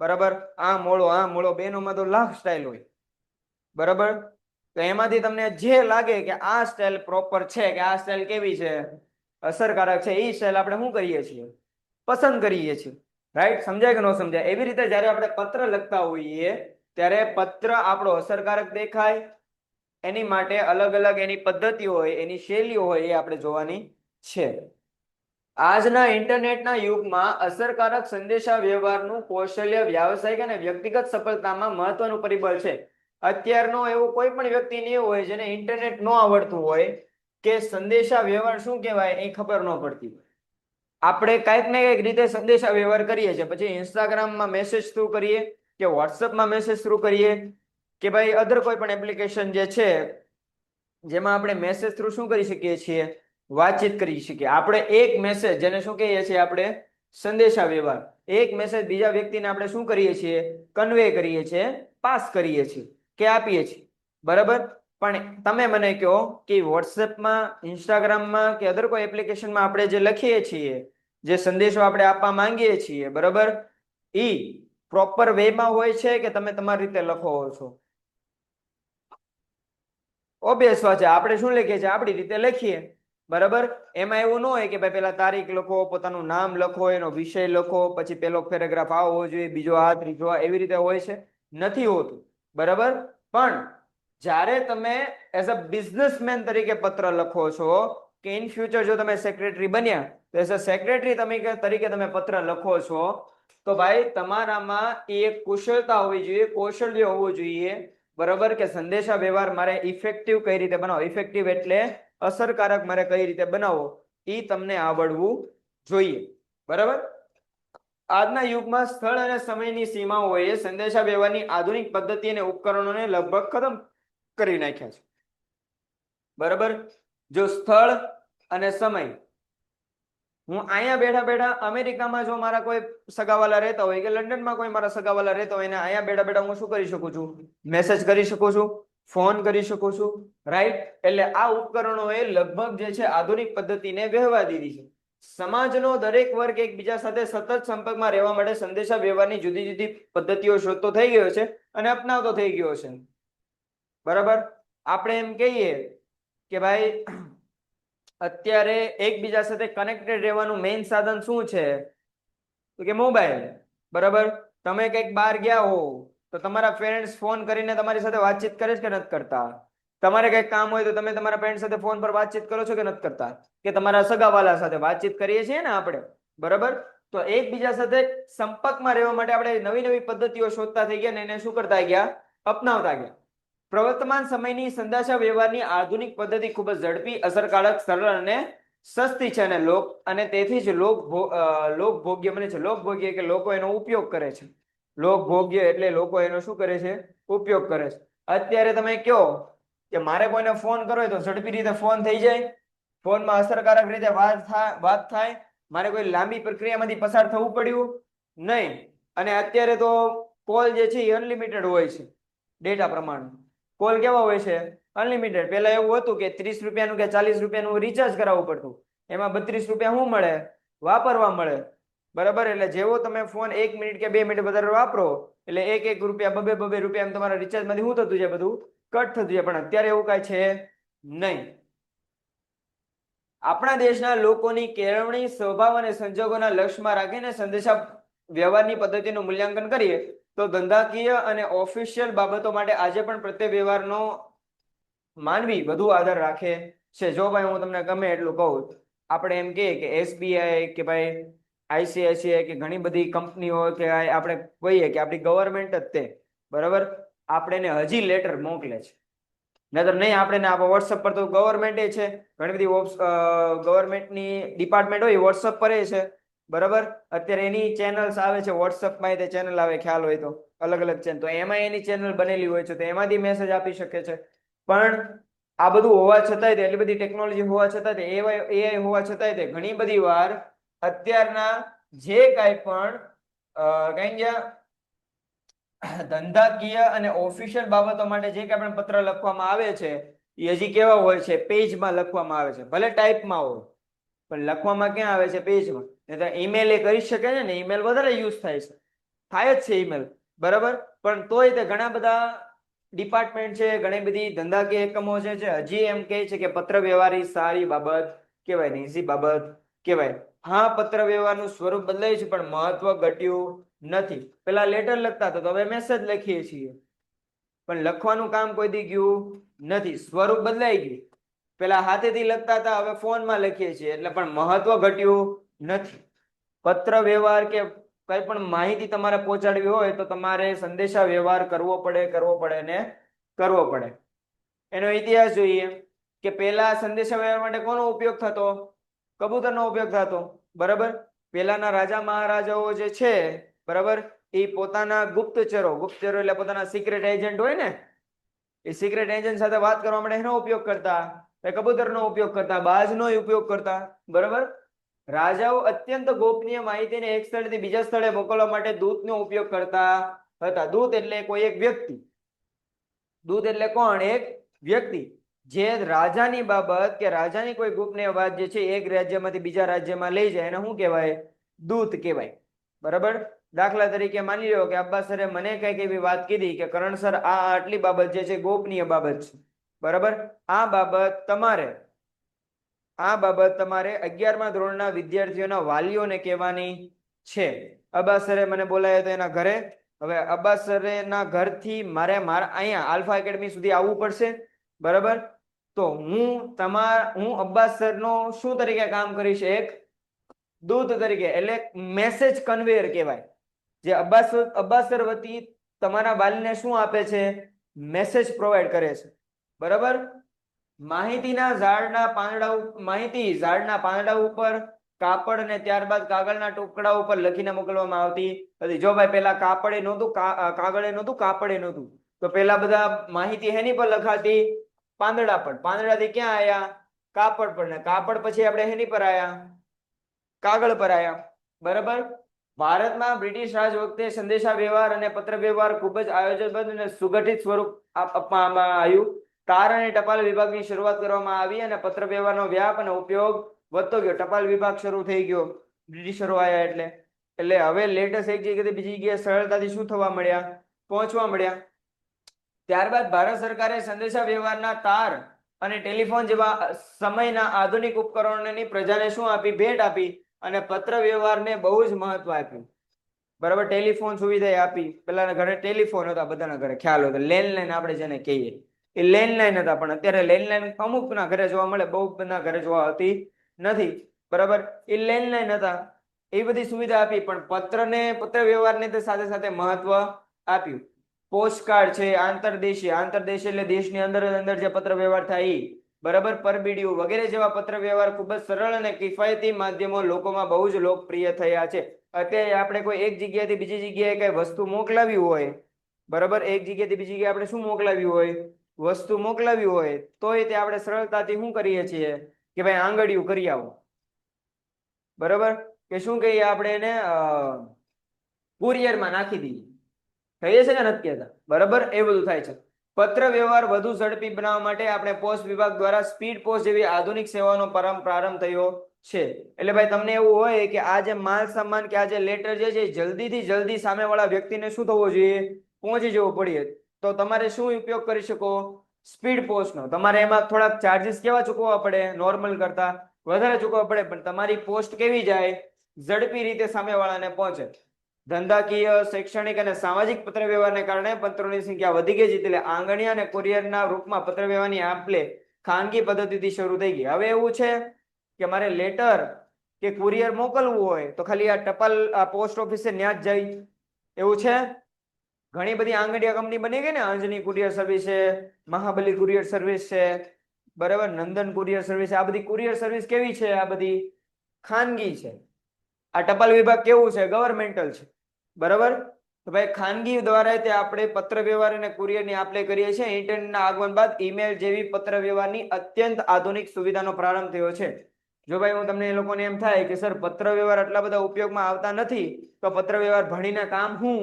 બરાબર. આમ મોળો બેનોમાં તો લાખ સ્ટાઇલ હોય. બરાબર. તો એમાંથી તમને જે લાગે કે આ સ્ટાઇલ પ્રોપર છે, કે આ સ્ટાઇલ કેવી છે, અસરકારક છે, એ સ્ટાઇલ આપણે શું કરીએ છીએ? પસંદ કરીએ છીએ. રાઈટ. સમજાય કે ન સમજાય? એવી રીતે જ્યારે આપણે પત્ર લખતા હોઈએ ત્યારે પત્ર આપણો અસરકારક દેખાય એની માટે અલગ અલગ એની પદ્ધતિઓ હોય, એની શૈલીઓ હોય, એ આપણે જોવાની છે. આજના ઇન્ટરનેટના યુગમાં અસરકારક સંદેશા વ્યવહારનું કૌશલ્ય વ્યાવસાયિક અને વ્યક્તિગત સફળતામાં મહત્વનું પરિબળ છે. અત્યારનો એવો કોઈ પણ વ્યક્તિ નહીં હોય જેને ઇન્ટરનેટ ન આવડતું હોય કે સંદેશા વ્યવહાર શું કહેવાય એ ખબર ન પડતી હોય. આપણે કાંઈક ને કંઈક રીતે સંદેશા વ્યવહાર કરીએ છીએ. પછી ઇન્સ્ટાગ્રામમાં મેસેજ થ્રુ કરીએ કે વોટ્સઅપમાં મેસેજ થ્રુ કરીએ કે ભાઈ અધર કોઈ પણ એપ્લિકેશન જે છે જેમાં આપણે મેસેજ થ્રુ શું કરી શકીએ છીએ? વાતચીત કરી શકીએ. આપણે એક મેસેજ, જેને શું કહીએ છીએ આપણે? સંદેશા વ્યવહાર. એક મેસેજ બીજા વ્યક્તિને આપણે શું કરીએ છીએ? કન્વે કરીએ છીએ, પાસ કરીએ છીએ કે આપીએ છીએ. બરાબર. પણ તમે મને કહો કે વોટ્સએપમાં, ઇન્સ્ટાગ્રામમાં કે અધર કોઈ એપ્લિકેશનમાં આપણે જે લખીએ છીએ, જે સંદેશો આપણે આપવા માંગીએ છીએ, બરાબર, ઈ પ્રોપર વેમાં હોય છે કે તમે તમારી રીતે લખો છો? ઓબ્વિયસ વાત છે, આપણે શું લખીએ છીએ? આપણી રીતે લખીએ. બરાબર. એમાં એવું ન હોય કે ભાઈ પેલા તારીખ લખો, પોતાનું નામ લખો, એનો વિષય લખો, પછી પેલો પેરેગ્રાફ આવો હોવો જોઈએ, બીજો આ, ત્રીજો આ, એવી રીતે હોય છે? નથી હોતું. બરાબર. પણ જ્યારે તમે એઝ અ બિઝનેસમેન તરીકે પત્ર લખો છો કે ઇન ફ્યુચર જો તમે સેક્રેટરી બન્યા તો એઝ અ સેક્રેટરી તરીકે તમે પત્ર લખો છો તો ભાઈ તમારામાં એ એક કુશળતા હોવી જોઈએ, કૌશલ્ય હોવું જોઈએ. બરાબર. કે સંદેશા વ્યવહાર મારે ઇફેક્ટિવ કઈ રીતે બનાવો, ઇફેક્ટિવ એટલે અસરકારક મારે કઈ રીતે બનાવવો, એ તમને આવડવું જોઈએ. બરાબર. આજના યુગમાં સ્થળ અને સમયની સીમાઓએ સંદેશા વ્યવહારની આધુનિક પદ્ધતિ અને ઉપકરણોને લગભગ ખતમ કરી નાખ્યા છે. બરાબર. જો સ્થળ અને સમય, હું અહીંયા બેઠા બેઠા અમેરિકામાં જો મારા કોઈ સગાવાલા રહેતા હોય કે લંડનમાં કોઈ મારા સગાવાલા રહેતા હોય, ને અહીંયા બેઠા બેઠા હું શું કરી શકું છું? મેસેજ કરી શકું છું, ફોન કરી શકું છું. રાઈટ. એટલે આ ઉપકરણોએ લગભગ જે છે આધુનિક પદ્ધતિને વહેવા દીધી છે. સમાજનો દરેક વર્ગ એકબીજા સાથે સતત સંપર્કમાં રહેવા માટે સંદેશા વ્યવહારની જુદી જુદી પદ્ધતિઓ શોધતો થઈ ગયો છે અને અપનાવતો થઈ ગયો છે. બરાબર. આપણે એમ કહીએ કે ભાઈ અત્યારે એકબીજા સાથે કનેક્ટેડ રહેવાનું મેઇન સાધન શું છે? તો કે મોબાઈલ. બરાબર. તમે કંઈક બહાર ગયા હો તો તમારા પેરેન્ટ્સ ફોન કરીને તમારી સાથે વાતચીત કરે છે કે નથી કરતા? તમારે કંઈક કામ હોય તો તમે તમારા પેરેન્ટ્સ સાથે ફોન પર વાતચીત કરો છો કે નથી કરતા? કે તમારા સગાવાલા સાથે વાતચીત કરીએ છીએ ને આપણે. બરાબર. તો એકબીજા સાથે સંપર્કમાં રહેવા માટે આપણે નવી નવી પદ્ધતિઓ શોધતા થઈ ગયા ને એને શું કરતા ગયા? અપનાવતા ગયા. પ્રવર્તમાન સમયની સંદેશા વ્યવહારની આધુનિક પદ્ધતિ ખૂબ જ ઝડપી, અસરકારક, સરળ અને સસ્તી છે અને તેથી જ લોકભોગ્ય બને છે. લોકભોગ્ય કે લોકો એનો ઉપયોગ કરે છે. લોકભોગ્ય એટલે લોકો એનો શું કરે છે? ઉપયોગ કરે છે. અત્યારે તમે કહો કે મારે કોઈને ફોન કરવો હોય તો ઝડપી રીતે ફોન થઈ જાય, ફોનમાં અસરકારક રીતે વાત થાય, મારે કોઈ લાંબી પ્રક્રિયામાંથી પસાર થવું પડ્યું નહીં. અને અત્યારે તો કોલ જે છે એ અનલિમિટેડ હોય છે. ડેટા પ્રમાણે કોલ કેવા હોય છે? અનલિમિટેડ. પહેલા એવું હતું કે 30 રૂપિયાનું કે 40 રૂપિયાનું રિચાર્જ કરાવવું પડતું. એમાં 32 રૂપિયા શું મળે? વાપરવા મળે. બરાબર, એટલે જેવો તમે ફોન 1 મિનિટ કે 2 મિનિટ વધારે વાપરો એટલે 1 રૂપિયા, 2 રૂપિયા એમ તમારા રિચાર્જમાંથી શું થતું જાય? બધું કટ થતું જાય. પણ અત્યારે એવું કાંઈ છે નહીં. આપણા દેશના લોકોની કેળવણી, સ્વભાવ અને સંજોગોના લક્ષ્યમાં રાખીને સંદેશા વ્યવહારની પદ્ધતિનું મૂલ્યાંકન કરીએ તો ધંધાકીય અને ઓફિશિયલ બાબતો માટે આજે પણ પ્રત્યે વ્યવહારનો માનવી વધુ આધાર રાખે છે. જો ભાઈ હું તમને ગમે એટલું કહું, આપણે એમ કહીએ કે SBI કે ભાઈ ICICI કે ઘણી બધી કંપનીઓ કે આપણે કહીએ કે આપણી ગવર્મેન્ટ જ તે, બરાબર, આપણે હજી લેટર મોકલે છે. નહીતર નહીં આપણે આપો વોટ્સઅપ પર તો ગવર્મેન્ટ છે, ઘણી બધી ગવર્મેન્ટની ડિપાર્ટમેન્ટ હોય વોટ્સઅપ પર છે. બરાબર, અત્યારે એની ચેનલ્સ આવે છે વોટ્સઅપમાં, તે ચેનલ આવે ખ્યાલ હોય તો, અલગ અલગ ચેનલ, તો એમાં એની ચેનલ બનેલી હોય છે, તો એમાંથી મેસેજ આપી શકે છે. પણ આ બધું હોવા છતાંય, એટલી બધી ટેકનોલોજી હોવા છતાંય, AI હોવા છતાંય ઘણી બધી વાર અત્યારના જે કાંઈ પણ કઈ ગયા ધંધાકીય અને ઓફિશિયલ બાબતો માટે જે કાંઈ પણ પત્ર લખવામાં આવે છે એ હજી કેવા હોય છે? પેજમાં લખવામાં આવે છે. ભલે ટાઈપમાં હોય પણ લખવામાં ક્યાં આવે છે? પેજમાં. ઈમેલ એ કરી શકે છે ને, ઈમેલ વધારે યુઝ થાય છે, થાય જ છે ઈમેલ, બરાબર. પણ તોય તે ઘણા બધા ડિપાર્ટમેન્ટ છે, ઘણી બધી ધંધાકીય એકમો છે હજી એમ કહે છે કે પત્ર વ્યવહાર એ સારી બાબત કહેવાય, ઈઝી બાબત કહેવાય. હા, પત્ર વ્યવહારનું સ્વરૂપ બદલાય છે પણ મહત્વ ઘટ્યું નથી. પેલા લેટર લખતા હતા તો હવે મેસેજ લખીએ છીએ, પણ લખવાનું કામ કોઈ દી ગયું નથી, સ્વરૂપ બદલાઈ ગયું. પેલા હાથેથી લખતા હતા, હવે ફોનમાં લખીએ છીએ, એટલે પણ મહત્વ ઘટ્યું નથી. પત્ર વ્યવહાર કે કઈ પણ માહિતી તમારે પહોંચાડવી હોય તો તમારે સંદેશા વ્યવહાર કરવો પડે ને કરવો પડે. એનો ઇતિહાસ જોઈએ કે પેલા સંદેશા વ્યવહાર માટે કોનો ઉપયોગ થતો? કબૂતરનો ઉપયોગ થતો, બરાબર. પેલાના રાજા મહારાજાઓ જે છે, બરાબર, એ પોતાના ગુપ્તચરો એટલે પોતાના સિક્રેટ એજન્ટ હોય ને, એ સિક્રેટ એજન્ટ સાથે વાત કરવા માટે એનો ઉપયોગ કરતા, કબૂતરનો ઉપયોગ કરતા, બાજનો ઉપયોગ કરતા, બરાબર. રાજાઓ અત્યંત ગોપનીય માહિતીને એક સ્થળેથી બીજા સ્થળે મોકલવા માટે દૂતનો ઉપયોગ કરતા હતા. દૂત એટલે કોઈ એક વ્યક્તિ. દૂત એટલે કોણ? એક વ્યક્તિ જે રાજાની બાબત કે રાજાની કોઈ ગુપ્તનીય વાત જે છે એક રાજ્યમાંથી બીજા રાજ્યમાં લઈ જાય, એને શું કહેવાય? દૂત કહેવાય, બરાબર. દાખલા તરીકે માની લો કે અબ્બાસ સરે મને કઈક એવી વાત કીધી કે કરણ સર આ આટલી બાબત જે છે ગોપનીય બાબત છે, બરાબર. આ બાબત તમારે 11મા ધોરણના વિદ્યાર્થીઓના વાલીઓને કહેવાની છે. અબ્બાસ સરે મને બોલાયો તો એના ઘરે. હવે અબ્બાસ સરેના ઘરથી મારે અહીંયા આલ્ફા એકેડમી સુધી આવવું પડશે, બરાબર. તો હું અબ્બાસ સરનો શું તરીકે કામ કરીશ? એક દૂત તરીકે, એટલે મેસેજ કન્વેયર કહેવાય. જે અબ્બાસ સર વતી તમારા વાલીને શું આપે છે? મેસેજ પ્રોવાઈડ કરે છે, બરાબર. માહિતી ઝાડના પાંદડા ઉપર કાપડ અને ત્યારબાદ કાગળના ટુકડા ઉપર લખીને મોકલવામાં આવતી હતી. જો ભાઈ પેલા કાગળે નહોતું, કાપડે નહોતું, તો પેલા બધા માહિતી હેની પર લખાતી? પાંદડા પર. પાંદડાથી ક્યાં આયા? કાપડ પર. ને કાપડ પછી આપણે હેની પર આયા? કાગળ પર આયા, બરાબર. ભારતમાં બ્રિટિશ રાજ વખતે સંદેશા વ્યવહાર અને પત્ર વ્યવહાર ખૂબ જ આયોજનબદ્ધ અને સુગઠિત સ્વરૂપ આપવામાં આવ્યું. તાર અને ટપાલ વિભાગની શરૂઆત કરવામાં આવી અને પત્ર વ્યવહારનો વ્યાપ અને ઉપયોગ વધતો ગયો. ટપાલ વિભાગ શરૂ થઈ ગયો બ્રિટિશરો આવ્યા એટલે હવે લેટેસ્ટ એક જગ્યાએથી બીજી જગ્યાએ સરળતાથી શું થવા મળ્યા? પહોંચવા મળ્યા. ત્યારબાદ ભારત સરકારે સંદેશા વ્યવહારના તાર અને ટેલિફોન જેવા સમયના આધુનિક ઉપકરણોની પ્રજાને શું આપી? ભેટ આપી. અને પત્ર વ્યવહારને બહુ જ મહત્વ આપ્યું, બરાબર. ટેલિફોન સુવિધા આપી. પેલાના ઘરે ટેલિફોન હતા, બધાના ઘરે ખ્યાલ હોય તો. લેન્ડલાઈન આપણે જેને કહીએ એ લેન્ડલાઈન હતા, પણ અત્યારે લેન્ડલાઈન અમુકના ઘરે જોવા મળે, બહુ બધાના ઘરે જોવા આવતી નથી, બરાબર. એ લેન્ડલાઈન હતા, એ બધી સુવિધા આપી. પણ પત્ર વ્યવહારને સાથે સાથે મહત્વ આપ્યું. પોસ્ટકાર્ડ છે, આંતરદેશી એટલે દેશની અંદર જે પત્ર વ્યવહાર થાય, બરાબર. પરબીડિયું વગેરે જેવા પત્ર વ્યવહાર ખૂબ જ સરળ અને કિફાયતી માધ્યમો લોકોમાં બહુ જ લોકપ્રિય થયા છે. અત્યારે આપણે કોઈ એક જગ્યાએથી બીજી જગ્યાએ કઈ વસ્તુ મોકલાવી હોય, બરાબર, એક જગ્યાએથી બીજી જગ્યાએ આપણે શું મોકલાવી હોય? વસ્તુ મોકલાવી હોય તોય તે આપણે સરળતાથી શું કરીએ છીએ કે ભાઈ આંગળીયું કરી આવો, બરાબર. કે શું કહીએ આપણે એને? કુરિયરમાં નાખી દઈએ, થઈ છે કે નથી કહેતા, બરાબર. એ બધું થાય છે. પત્ર વ્યવહાર વધુ ઝડપી બનાવવા માટે આપણે પોસ્ટ વિભાગ દ્વારા સ્પીડ પોસ્ટ જેવી આધુનિક સેવાનો પ્રારંભ થયો છે. એટલે ભાઈ તમને એવું હોય કે આ જે માલ સામાન કે આ જે લેટર જે છે જલ્દીથી જલ્દી સામેવાળા વ્યક્તિને શું થવું જોઈએ, પહોંચી જવું પડે, તો તમારે શું ઉપયોગ કરી શકો, સ્પીડ પોસ્ટનો. તમારે એમાં થોડાક ચાર્જીસ કેવા ચૂકવવા પડે, નોર્મલ કરતા વધારે ચૂકવવા પડે, પણ તમારી પોસ્ટ કેવી જાય, ઝડપી રીતે સામેવાળાને પહોંચે. ધંધાકીય, શૈક્ષણિક અને સામાજિક પત્ર વ્યવહારને કારણે પત્રોની સંખ્યા વધી ગઈ છે, એટલે આંગણિયા અને કુરિયરના રૂપમાં પત્ર વ્યવહારની આપ-લે ખાનગી પદ્ધતિથી શરૂ થઈ ગઈ. હવે એવું છે કે મારે લેટર કે કુરિયર મોકલવું હોય તો ખાલી આ ટપાલ પોસ્ટ ઓફિસે ન્યા જ જાય એવું છે. ઘણી બધી આંગણિયા કંપની બની ગઈ ને, અંજની કુરિયર સર્વિસ છે, મહાબલી કુરિયર સર્વિસ છે, બરાબર, નંદન કુરિયર સર્વિસ. આ બધી કુરિયર સર્વિસ કેવી છે, આ બધી ખાનગી છે. આ ટપાલ વિભાગ કેવું છે, ગવર્મેન્ટલ છે, બરાબર. તો ભાઈ ખાનગી દ્વારા તે આપણે પત્ર વ્યવહાર અને કુરિયરની આપ-લે કરીએ છીએ. ઇન્ટરનેટના આગમન બાદ ઈમેલ જેવી પત્ર વ્યવહારની અત્યંત આધુનિક સુવિધાનો પ્રારંભ થયો છે. જો ભાઈ હું તમને એ લોકોને એમ થાય કે સર પત્ર વ્યવહાર આટલા બધા ઉપયોગમાં આવતા નથી, તો પત્ર વ્યવહાર ભણીને કામ શું?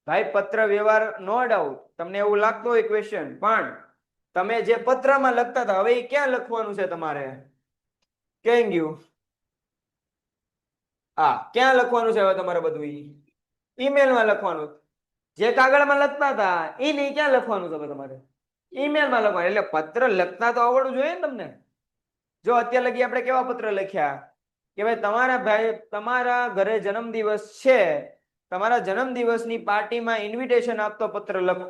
ભાઈ પત્ર વ્યવહાર નો ડાઉટ તમને એવું લાગતું હોય ક્વેશ્ચન, પણ તમે જે પત્રમાં લખતા હતા હવે એ ક્યાં લખવાનું છે તમારે? કેમ ગયું? ક્યાં લખવાનું છે હવે તમારે? બધું ઈમેલમાં લખવાનું. જે કાગળમાં લખતા હતા એ નહીં, ક્યાં લખવાનું છે તમારે? ઈમેલમાં લખવાનું. એટલે પત્ર લખતા તો આવડવું જોઈએ ને તમને. જો અત્યાર લગી આપણે કેવા પત્ર લખ્યા કે ભાઈ તમારા ઘરે જન્મદિવસ છે, તમારા જન્મદિવસની પાર્ટીમાં ઇન્વિટેશન આપતો પત્ર લખો,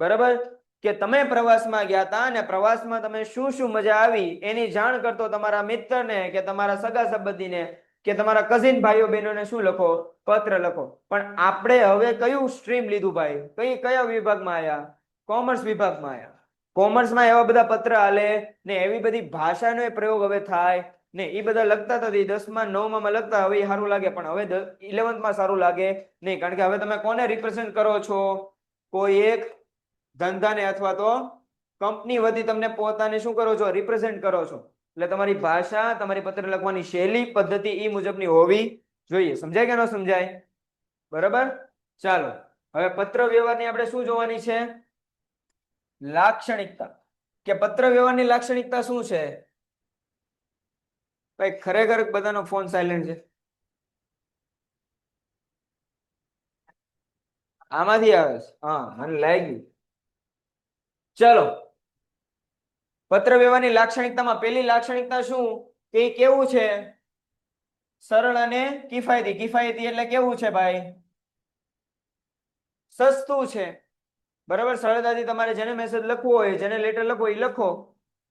બરાબર. કે તમે પ્રવાસમાં ગયા હતા અને પ્રવાસમાં તમે શું શું મજા આવી એની જાણ કરતો તમારા મિત્રને કે તમારા સગા સંબંધીને કે તમારા કઝિન ભાઈઓ બહેનોને શું લખો? પત્ર લખો. પણ આપણે હવે કયું સ્ટ્રીમ લીધું ભાઈ? કયા વિભાગમાં આવ્યા? કોમર્સ વિભાગમાં આવ્યા. કોમર્સમાં એવા બધા પત્ર હાલે ને, એવી બધી ભાષાનો પ્રયોગ હવે થાય ને. એ બધા લખતા હતા 10માં 9માં લખતા, હવે એ સારું લાગે, પણ હવે 11th સારું લાગે નહીં. કારણ કે હવે તમે કોને રિપ્રેઝેન્ટ કરો છો? કોઈ એક ધંધાને અથવા તો કંપની વતી તમને પોતાને શું કરો છો? રિપ્રેઝેન્ટ કરો છો. એટલે તમારી ભાષા, તમારી પત્ર લખવાની શૈલી, પદ્ધતિ એ મુજબની હોવી જોઈએ. સમજાય કે ન સમજાય? બરાબર. ચાલો હવે પત્ર વ્યવહારની આપણે શું જોવાની છે? લાક્ષણિકતા. કે પત્ર વ્યવહારની લાક્ષણિકતા શું છે? ભાઈ ખરેખર બધાનો ફોન સાયલેન્ટ છે. આમાંથી આવે છે? મને લાગ્યું. ચલો, પત્ર વ્યવહારની લાક્ષણિકતામાં પહેલી લાક્ષણિકતા શું કે કેવું છે? સરળ અને કિફાયતી. કિફાયતી એટલે કેવું છે ભાઈ? સસ્તું છે, બરાબર. સરળતાથી તમારે જેને મેસેજ લખવો હોય, જેને લેટર લખવો એ લખો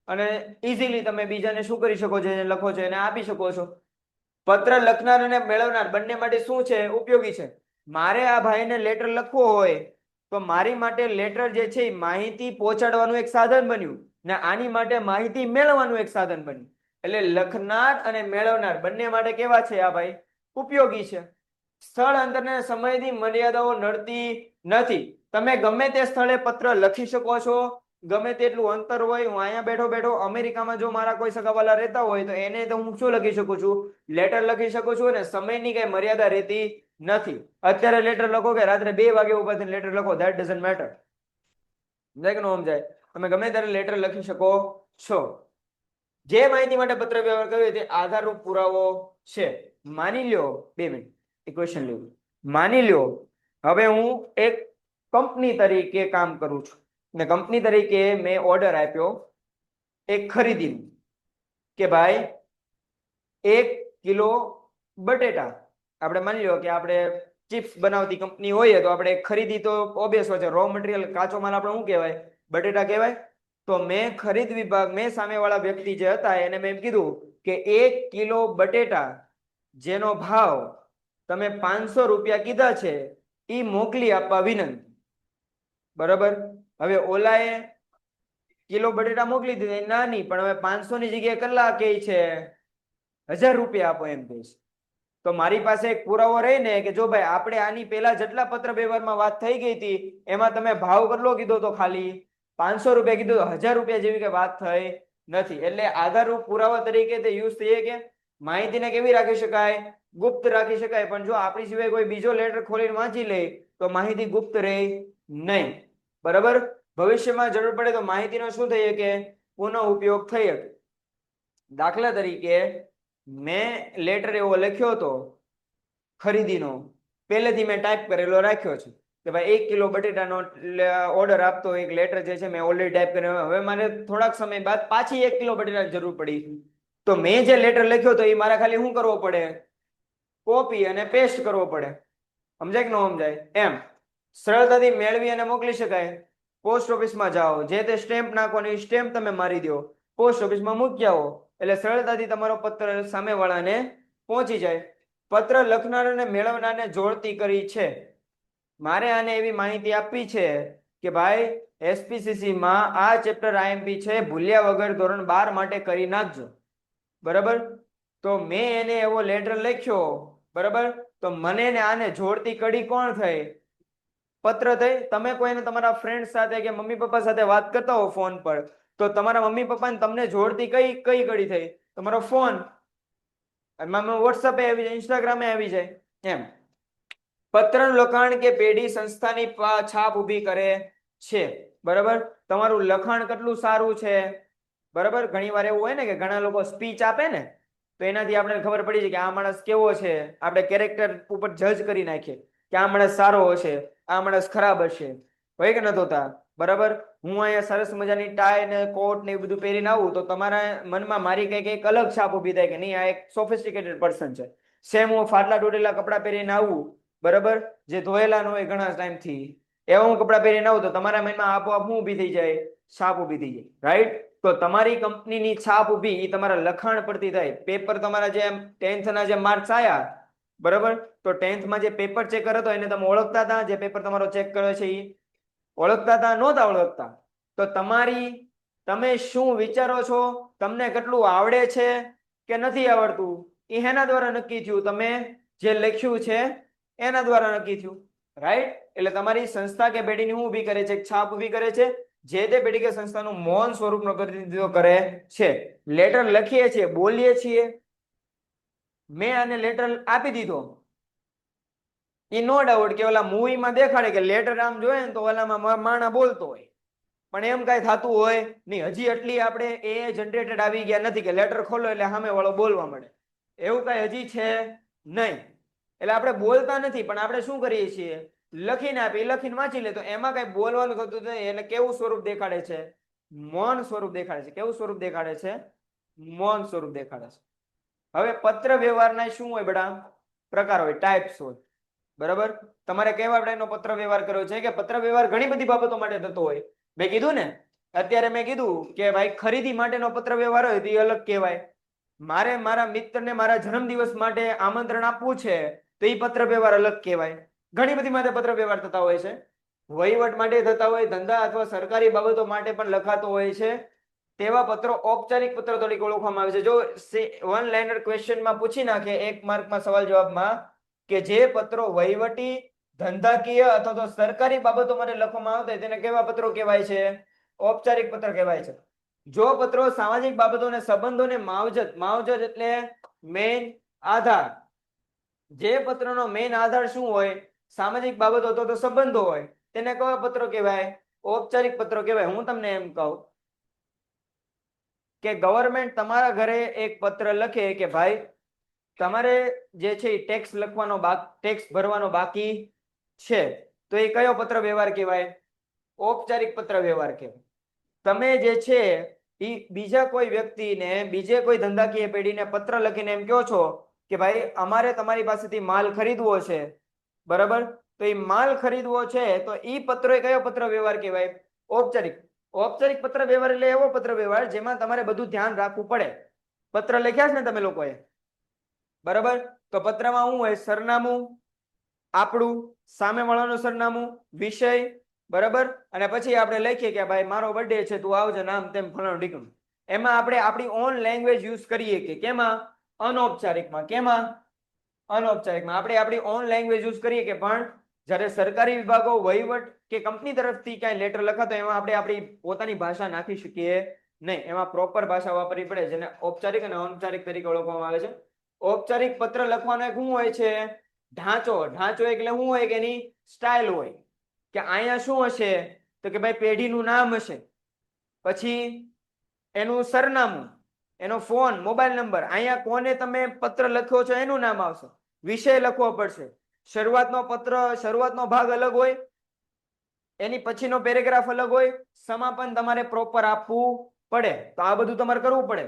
અને ઇઝીલી તમે બીજાને શું કરી શકો છો? જેને લખો છો એને આપી શકો છો. પત્ર લખનાર અને મેળવનાર બંને માટે શું છે? ઉપયોગી છે. મારે આ ભાઈને લેટર લખવો હોય તો મારી માટે લેટર જે છે એ માહિતી પહોંચાડવાનું એક સાધન બન્યું ને આની માટે માહિતી મેળવવાનું એક સાધન બન્યું. એટલે લખનાર અને મેળવનાર બંને માટે કેવા છે આ ભાઈ? ઉપયોગી છે. સ્થળ અંતર અને સમયની મર્યાદાઓ નડતી નથી. તમે ગમે તે સ્થળે પત્ર લખી શકો છો, ગમે તેટલું અંતર હોય. હું અહીંયા બેઠો બેઠો અમેરિકામાં જો મારા કોઈ સગાવાલા રહેતા હોય તો એને તો હું શું લખી શકું છું? લેટર લખી શકું છું. અને સમયની કઈ મર્યાદા રહેતી નથી. અત્યારે લેટર લખો કે રાત્રે 2 વાગે ઉભા થઈને લેટર લખો, ધેટ ડઝન્ટ મેટર. સમજાય કે ન સમજાય? તમે ગમે ત્યારે લેટર લખી શકો છો. જે માહિતી માટે પત્ર વ્યવહાર કર્યો તે આધારરૂપ પુરાવો છે. માની લ્યો, 2 મિનિટ ઇક્વેશન લેવું. માની લ્યો હવે હું એક કંપની તરીકે કામ કરું છું ને કંપની તરીકે મેં ઓર્ડર આપ્યો એક ખરીદીનો કે ભાઈ 1 કિલો બટેટા. આપણે માની લો કે આપણે ચિપ્સ બનાવતી કંપની હોય તો આપણે ખરીદી તો ઓબ્વિયસ હોય છે. રો મટીરિયલ, કાચો માલ આપણે શું કહેવાય? બટેટા કહેવાય. તો મેં ખરીદ વિભાગ, મેં સામેવાળા વ્યક્તિ જે હતા એને મેં કીધું કે 1 કિલો બટેટા જેનો ભાવ તમે 500 રૂપિયા કીધા છે એ મોકલી આપવા વિનંતી. બરાબર. હવે ઓલાએ કિલો બટેટા મોકલી દીધી નાની, પણ હવે 500 ની જગ્યાએ કેટલા કહે છે? 1000 રૂપિયા આપો એમ કહે છે. તો મારી પાસે એક પુરાવો રહી ને કે જો ભાઈ આપણે આની પહેલા જેટલા પત્ર વ્યવહારમાં વાત થઈ ગઈ હતી એમાં તમે ભાવ કેટલો કીધો તો? ખાલી 500 રૂપિયા કીધું. 1000 રૂપિયા જેવી કે વાત થઈ નથી. એટલે આધારરૂપ પુરાવા તરીકે તે યુઝ થઈએ કે માહિતીને કેવી રાખી શકાય? ગુપ્ત રાખી શકાય. પણ જો આપણી સિવાય કોઈ બીજો લેટર ખોલીને વાંચી લે તો માહિતી ગુપ્ત રહે નહીં. બરાબર. ભવિષ્યમાં જરૂર પડે તો માહિતીનો શું થઈ શકે? પુનઃ ઉપયોગ થઈ શકે. દાખલા તરીકે મેં લેટર એવો લખ્યો હતો ખરીદીનો, પહેલેથી મેં ટાઈપ કરેલો રાખ્યો છે કે ભાઈ 1 કિલો બટેટાનો ઓર્ડર આપતો એક લેટર જે છે મેં ઓલરેડી ટાઈપ કર્યો. હવે મારે થોડાક સમય બાદ પાછી 1 કિલો બટેટાની જરૂર પડી, તો મેં જે લેટર લખ્યો તો એ મારે ખાલી શું કરવો પડે? કોપી અને પેસ્ટ કરવો પડે. સમજાય કે ન સમજાય? એમ સરળતાથી મેળવી અને મોકલી શકાય. પોસ્ટ ઓફિસમાં જાઓ, જે તે સ્ટેમ્પ નાખવાની સ્ટેમ્પ તમે મારી દો, પોસ્ટ ઓફિસમાં મૂકી આવો, એટલે સરળતાથી તમારો પત્ર સામેવાળાને પહોંચી જાય. પત્ર લખનાર અને મેળવનારને જોડતી કરી છે. મારે આને એવી માહિતી આપવી છે કે ભાઈ SPCC માં આ ચેપ્ટર IMP છે, ભૂલ્યા વગર ધોરણ 12 માટે કરી નાખજો. બરાબર? તો મેં એને એવો લેટર લખ્યો, બરાબર? તો મને ને આને જોડતી કડી કોણ થઈ? પત્ર થઈ. તમે કોઈને તમારા ફ્રેન્ડ સાથે કે મમ્મી પપ્પા સાથે વાત કરતા હો ફોન પર, તો તમારા મમ્મી પપ્પાને તમને જોડતી કઈ કડી થઈ? તમારો ફોન. એમાં WhatsApp આવી જાય, Instagram આવી જાય. એમ પત્રનું લખાણ કે પેઢી સંસ્થાની છાપ ઊભી કરે છે. બરાબર? તમારું લખાણ કેટલું સારું છે. બરાબર? ઘણી વાર એવું હોય ને કે ઘણા લોકો સ્પીચ આપે ને, તો એનાથી આપણે ખબર પડી જાય કે આ માણસ કેવો છે. આપણે કેરેક્ટર ઉપર જજ કરી નાખીએ કે આ માણસ સારો હશે, આ માણસ ખરાબ હશે. હોય કે નથી હોતા? બરાબર? હું અહીંયા સરસ મજાની ટાઈ ને કોટ ને એ બધું પહેરીને આવું તો તમારા મનમાં મારી કઈક અલગ છાપ ઊભી થાય કે નહીં, આ એક સોફિસ્ટિકેટેડ પર્સન છે. સેમ હું ફાટલા તૂટેલા કપડાં પહેરીને આવું, બરાબર, જે ધોયેલા ન હોય ઘણા ટાઈમથી, એવા હું કપડાં પહેરીને આવું તો તમારા મનમાં આપોઆપ શું ઊભી થઈ જાય? છાપ ઊભી થઈ જાય. રાઈટ? તો તમારી કંપનીની છાપ ઊભી એ તમારા લખાણ પરથી થાય. પેપર તમારા જે 10th ના જે માર્ક્સ આયા, બરાબર, તો 10th માં જે પેપર ચેકર હતો એને તમે ઓળખતા હતા? જે પેપર તમારો ચેક કરે છે એ ઓળખતા હતા? નહોતા ઓળખતા. તો તમે શું વિચારો છો, તમને કેટલું આવડે છે કે નથી આવડતું, એ એના દ્વારા નક્કી થયું. તમે જે લખ્યું છે એના દ્વારા નક્કી થયું. રાઈટ? એટલે તમારી સંસ્થા કે પેઢીની શું ઊભી કરે છે? છાપ ઊભી કરે છે. જે તે પેઢી કે સંસ્થાનું મૌન સ્વરૂપનો પ્રતિનિધિત્વ કરે છે. લેટર લખીએ છીએ, બોલીએ છીએ. મેં આને લેટર આપી દીધો, એ નો ડાઉટ કે ઓલા મૂવીમાં દેખાડે કે લેટર આમ જોઈએ ને તો ઓલામાં માણા બોલતો હોય, પણ એમ કઈ થતું હોય નહીં. હજી એટલી આપણે એ જનરેટેડ આવી ગયા નથી કે લેટર ખોલો એટલે સામે વાળો બોલવા મળે. એવું કઈ હજી છે નહીં. એટલે આપણે બોલતા નથી, પણ આપણે શું કરીએ છીએ? લખીને આપી, લખીને વાંચી લે. તો એમાં કઈ બોલવાનું થતું નહીં. એટલે કેવું સ્વરૂપ દેખાડે છે? મૌન સ્વરૂપ દેખાડે છે. કેવું સ્વરૂપ દેખાડે છે? મૌન સ્વરૂપ દેખાડે છે. હવે પત્ર વ્યવહારના શું હોય બેટા? પ્રકાર હોય, ટાઈપ્સ હોય. બરાબર? તમારે કેવા ટાઈપનો પત્ર વ્યવહાર કર્યો છે? કે પત્ર વ્યવહાર ઘણી બધી બાબતો માટે થતો હોય. મેં કીધું ને, અત્યારે મેં કીધું કે ભાઈ ખરીદી માટેનો પત્ર વ્યવહાર હોય તો એ અલગ કહેવાય. મારે મારા મિત્રને મારા જન્મદિવસ માટે આમંત્રણ આપવું છે તો એ પત્ર વ્યવહાર અલગ કહેવાય. ઘણી બધી માટે પત્ર વ્યવહાર થતા હોય છે. વહીવટ માટે થતા હોય, ધંધા અથવા સરકારી બાબતો માટે પણ લખાતો હોય છે. તેવા પત્રો ઔપચારિક પત્ર તરીકે ઓળખવામાં આવે છે. જો વન લાઇનર ક્વેશ્ચનમાં પૂછી નાખે 1 માર્કમાં સવાલ જવાબમાં કે જે પત્રો વહીવટી, ધંધાકીય અથવા તો સરકારી બાબતો માટે લખવામાં આવતા તેને કેવા પત્રો કહેવાય છે? ઔપચારિક પત્ર કહેવાય છે. જો પત્રો સામાજિક બાબતો અને સંબંધોને માવજત એટલે મેઇન આધાર. જે પત્રનો મેઇન આધાર શું હોય? સામાજિક બાબતો અથવા તો સંબંધો હોય, તેને કયા પત્રો કહેવાય? ઔપચારિક પત્રો કહેવાય. હું તમને એમ કહું કે ગવર્મેન્ટ તમારા ઘરે એક પત્ર લખે કે ભાઈ તમારે જે છે એ ટેક્સ લખવાનો ટેક્સ ભરવાનો બાકી છે, તો એ કયો પત્ર વ્યવહાર કહેવાય? ઔપચારિક પત્ર વ્યવહાર કહેવાય. તમે જે છે એ બીજા કોઈ વ્યક્તિને, બીજે કોઈ ધંધાકીય પેઢીને પત્ર લખીને એમ કહો છો કે ભાઈ અમારે તમારી પાસેથી માલ ખરીદવો છે, બરાબર, તો એ માલ ખરીદવો છે તો એ પત્ર એ કયો પત્ર વ્યવહાર કહેવાય? ઔપચારિક. ઔપચારિક પત્ર વ્યવહાર એટલે એવો પત્ર વ્યવહાર જેમાં તમારે બધું ધ્યાન રાખવું પડે. પત્ર લખ્યા છે ને તમે લોકોએ, બરાબર, તો પત્રમાં શું હોય? સરનામું આપણું, સામેવાળાનું સરનામું, વિષય, બરાબર, અને પછી આપણે લખીએ કે ભાઈ મારો બર્થડે છે, તું આવજે, નામ તેમ ફલાણું ઢીકણું. એમાં આપણે આપણી ઓન લેંગ્વેજ યુઝ કરીએ કે કેમાં? અનૌપચારિકમાં. કેમાં? અનૌપચારિકમાં. આપણે આપણી ઓન લેંગ્વેજ યુઝ કરીએ કે પણ જ્યારે સરકારી વિભાગો, વહીવટ કે કંપની તરફથી ક્યાંય લેટર લખાતો એમાં આપણે આપણી પોતાની ભાષા નાખી શકીએ નહીં. એમાં પ્રોપર ભાષા વાપરવી પડે, જેને ઔપચારિક અને અનૌપચારિક તરીકે ઓળખવામાં આવે છે. ઔપચારિક પત્ર લખવાનો એક શું હોય છે? ઢાંચો. ઢાંચો એટલે શું હોય? કે એની સ્ટાઇલ હોય કે અહીંયા શું હશે? તો કે ભાઈ પેઢીનું નામ હશે, પછી એનું સરનામું, એનો ફોન, મોબાઈલ નંબર, અહીંયા કોને તમે પત્ર લખ્યો છો એનું નામ આવશે, વિષય લખવો પડશે, શરૂઆતનો ભાગ અલગ હોય, એની પછીનો પેરેગ્રાફ અલગ હોય, સમાપન તમારે પ્રોપર આપવું પડે. તો આ બધું તમારે કરવું પડે.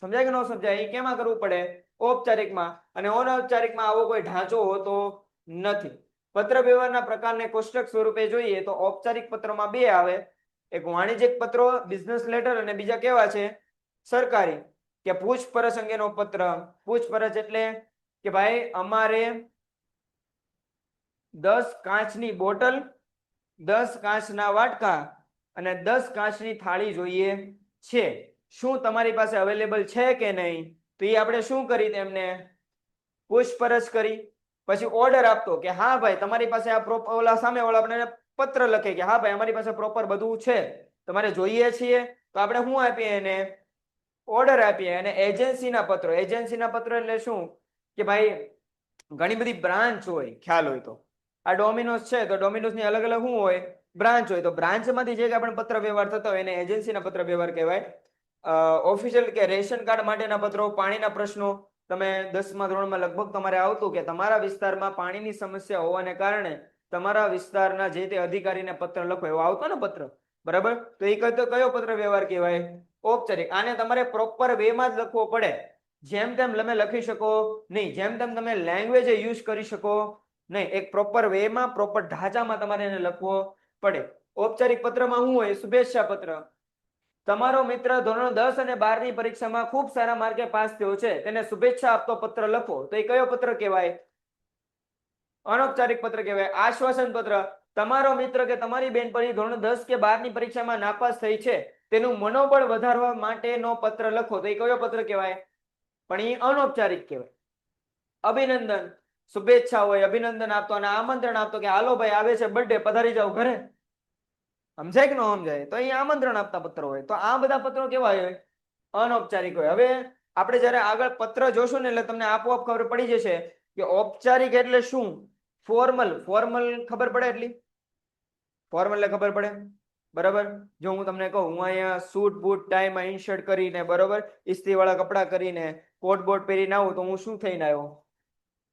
સમજાય કે ન સમજાય? એ કેમાં કરવું પડે? ઔપચારિકમાં. અને અનૌપચારિકમાં આવો કોઈ ઢાંચો હોતો નથી. પત્ર વ્યવહારના પ્રકારને કોષ્ટક સ્વરૂપે જોઈએ તો ઔપચારિક પત્રમાં બે આવે, એક વાણિજ્યિક પત્રો, બિઝનેસ લેટર, અને બીજા કેવા છે? સરકારી, કે પૂછપરછ અંગેનો પત્ર. પૂછપરછ એટલે કે ભાઈ અમારે 10 કાચની બોટલ, 10 કાચના વાટકા અને 10 કાચની થાળી જોઈએ છે, શું તમારી પાસે અવેલેબલ છે કે નહીં? તો એ આપણે શું કરી તેમને પૂછપરછ કરી. પછી ઓર્ડર આપતો કે હા ભાઈ તમારી પાસે આ ઓલા સામેવાળા આપણે પત્ર લખે કે હા ભાઈ અમારી પાસે પ્રોપર બધું છે, તમારે જોઈએ છીએ, તો આપણે શું આપીએ એને? ઓર્ડર આપીએ. અને એજન્સીના પત્રો. એજન્સીના પત્ર એટલે શું? કે ભાઈ ઘણી બધી બ્રાન્ચ હોય, ખ્યાલ હોય તો આ ડોમિનોઝ છે તો ડોમિનોઝની અલગ અલગ શું હોય? બ્રાન્ચ હોય. તો બ્રાન્ચમાંથી જે આપણે પત્ર વ્યવહાર થતો હોય એને એજન્સીના પત્ર વ્યવહાર કહેવાય. ઓફિશિયલ કે રેશન કાર્ડ માટેના પત્રો, પાણીના પ્રશ્નો. તમે 10મા ધોરણમાં લગભગ તમારે આવતું કે તમારા વિસ્તારમાં પાણીની સમસ્યા હોવાને કારણે તમારા વિસ્તારના જે તે અધિકારીને પત્ર લખો, એવો આવતો ને પત્ર, બરાબર? તો એ કયો પત્ર વ્યવહાર કહેવાય? ઔપચારિક. આને તમારે પ્રોપર વેમાં જ લખવો પડે. જેમ તેમ તમે લખી શકો નહીં, જેમ તેમ તમે લેંગ્વેજ યુઝ કરી શકો નહીં. એક પ્રોપર વેમાં, પ્રોપર ઢાંચામાં તમારે એને લખવો પડે. ઔપચારિક પત્રમાં શું હોય? શુભેચ્છા પત્ર. તમારો મિત્ર ધોરણ 10 અને 12 ની પરીક્ષામાં ખૂબ સારા માર્કે પાસ થયો છે, તેને શુભેચ્છા આપતો પત્ર લખો. તો એ કયો પત્ર કહેવાય? અનૌપચારિક પત્ર કહેવાય. આશ્વાસન પત્ર. તમારો મિત્ર કે તમારી બેનપણી ધોરણ 10 કે 12 ની પરીક્ષામાં નાપાસ થઈ છે, તેનું મનોબળ વધારવા માટેનો પત્ર લખો. તો એ કયો પત્ર કહેવાય? પણ એ અનૌપચારિક કહેવાય. અભિનંદન, શુભેચ્છા હોય, અભિનંદન આપતો અને આમંત્રણ આપતો કે હાલો ભાઈ આવે છે બર્થડે, પધારી જાવ ઘરે. સમજાય કે ન સમજાય? તો અહીં આમંત્રણ આપતા પત્ર હોય. તો આ બધા પત્રો કેવા હોય? અનૌપચારિક હોય. હવે આપણે જ્યારે આગળ પત્ર જોશું ને એટલે તમને આપોઆપ ખબર પડી જશે કે ઔપચારિક એટલે શું, ફોર્મલ. ફોર્મલ ખબર પડે એટલી? ફોર્મલ એટલે ખબર પડે, બરાબર? જો હું તમને કહું, હું અહીંયા સૂટ બૂટ ટાઈમાં ઇન્શર્ટ કરીને, બરાબર, ઇસ્ત્રી વાળા કપડા કરીને, કોટ બોટ પહેરીને આવું તો હું શું થઈને આવ્યો?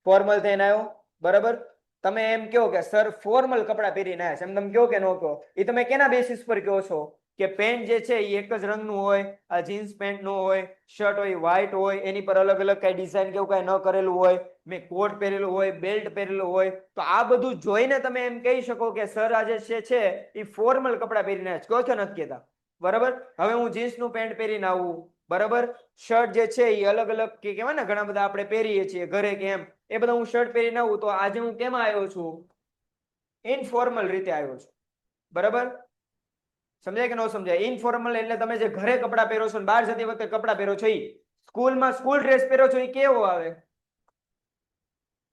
ફોર્મલ થઈને આવ્યો, બરાબર? તમે એમ કહો કે સર ફોર્મલ કપડા પહેરીને આવ્યા છે, એમ તમે કહો કે ન કહો? એ તમે કેના બેસિસ પર કહો છો? કે પેન્ટ જે છે એ એક જ રંગનું હોય, આ જીન્સ પેન્ટ નો હોય, શર્ટ હોય વ્હાઈટ હોય, એની પર અલગ અલગ કઈ ડિઝાઇન કેવું કઈ ન કરેલું હોય, મેં કોટ પહેરેલું હોય, બેલ્ટ પહેરેલું હોય, તો આ બધું જોઈને તમે એમ કહી શકો કે સર આજે છે એ ફોર્મલ કપડા પહેરીને આવ્યા છે. કહો છો નથી કહેતા, બરાબર? હવે હું જીન્સનું પેન્ટ પહેરીને આવું, બરાબર, શર્ટ જે છે એ અલગ અલગ કે કહેવાય ને, ઘણા બધા આપણે પહેરીએ છીએ ઘરે કે એમ, એ બધા હું શર્ટ પહેરીને આવું, તો આજે હું કેમાં આવ્યો છું? ઇનફોર્મલ રીતે આવ્યો છું, બરાબર? સમજાય કે ન સમજાય? ઇનફોર્મલ એટલે તમે જે ઘરે કપડા પહેરો છો, બહાર જતી વખતે કપડા પહેરો છો, એ સ્કૂલમાં સ્કૂલ ડ્રેસ પહેરો છો, એ કેવો આવે?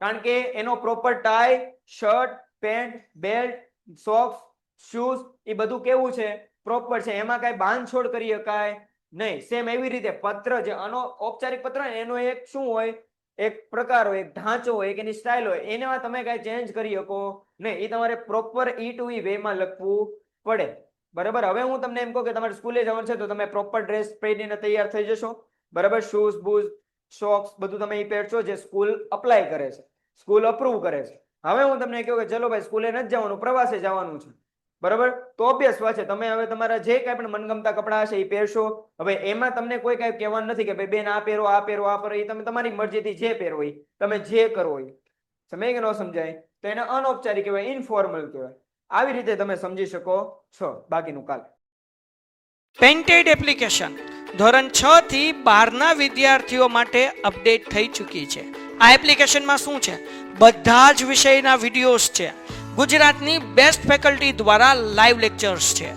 કારણ કે એનો proper tie, shirt, pant, belt, socks, shoes, એ બધું કેવું છે? પ્રોપર છે. એમાં કઈ બાંધછોડ કરી શકાય નહીં. સેમ એવી રીતે પત્ર, જે ઔપચારિક પત્ર એનો એક શું હોય? એક પ્રકાર હોય, એક ઢાંચો હોય, એક એની સ્ટાઇલ હોય, એમાં તમે કઈ ચેન્જ કરી શકો નહીં. એ તમારે પ્રોપર ઈ ટુ ઈ વેમાં લખવું પડે, બરાબર? હવે હું તમને એમ કહું કે તમારે સ્કૂલે જવાનું છે તો તમે પ્રોપર ડ્રેસ પહેરીને તૈયાર થઈ જશો, બરાબર? શૂઝ બૂઝ સોક્સ બધું તમે એ પહેરશો જે સ્કૂલ અપ્લાય કરે છે, સ્કૂલ અપ્રૂવ કરે છે. હવે હું તમને કહું કે ચલો ભાઈ સ્કૂલે નથી જવાનું, પ્રવાસે જવાનું છે, બરાબર? તો ઓબ્વિયસ વાત છે, તમે હવે તમારા જે કઈ પણ મનગમતા કપડા હશે એ પહેરશો. હવે એમાં તમને કોઈ કઈ કહેવાનું નથી કે ભાઈ બેન આ પહેરો, આ પહેરો, આ પહેરો. એ તમે તમારી મરજીથી જે પહેરો હોય, તમે જે કરો હોય. સમજાય કે ન સમજાય? તો એને અનૌપચારિક કહેવાય, ઇનફોર્મલ કહેવાય. આવી રીતે તમે સમજી શકો છો. બાકીનું કાલ. પેન્ટેડ એપ્લિકેશન ધોરણ 6 થી 12ના વિદ્યાર્થીઓ માટે અપડેટ થઈ ચૂકી છે. આ એપ્લિકેશનમાં શું છે? બધા જ વિષયના વિડીયોઝ છે. ગુજરાતની બેસ્ટ ફેકલ્ટી દ્વારા લાઈવ લેક્ચર્સ છે.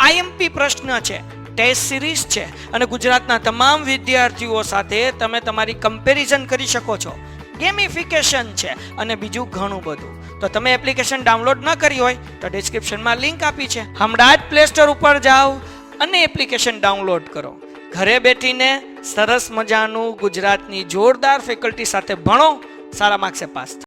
આઈએમપી પ્રશ્ન છે, ટેસ્ટ સિરીઝ છે, અને ગુજરાતના તમામ વિદ્યાર્થીઓ સાથે તમે તમારી કમ્પેરિઝન કરી શકો છો. ગેમિફિકેશન છે અને બીજું ઘણું બધું. તો તમે એપ્લિકેશન ડાઉનલોડ ન કરી હોય તો ડિસ્ક્રિપ્શનમાં લિંક આપી છે, હમણાં જ પ્લે સ્ટોર ઉપર જાઓ અને એપ્લિકેશન ડાઉનલોડ કરો. ઘરે બેઠીને સરસ મજાનું ગુજરાતની જોરદાર ફેકલ્ટી સાથે ભણો, સારા માર્ક્સે પાસ.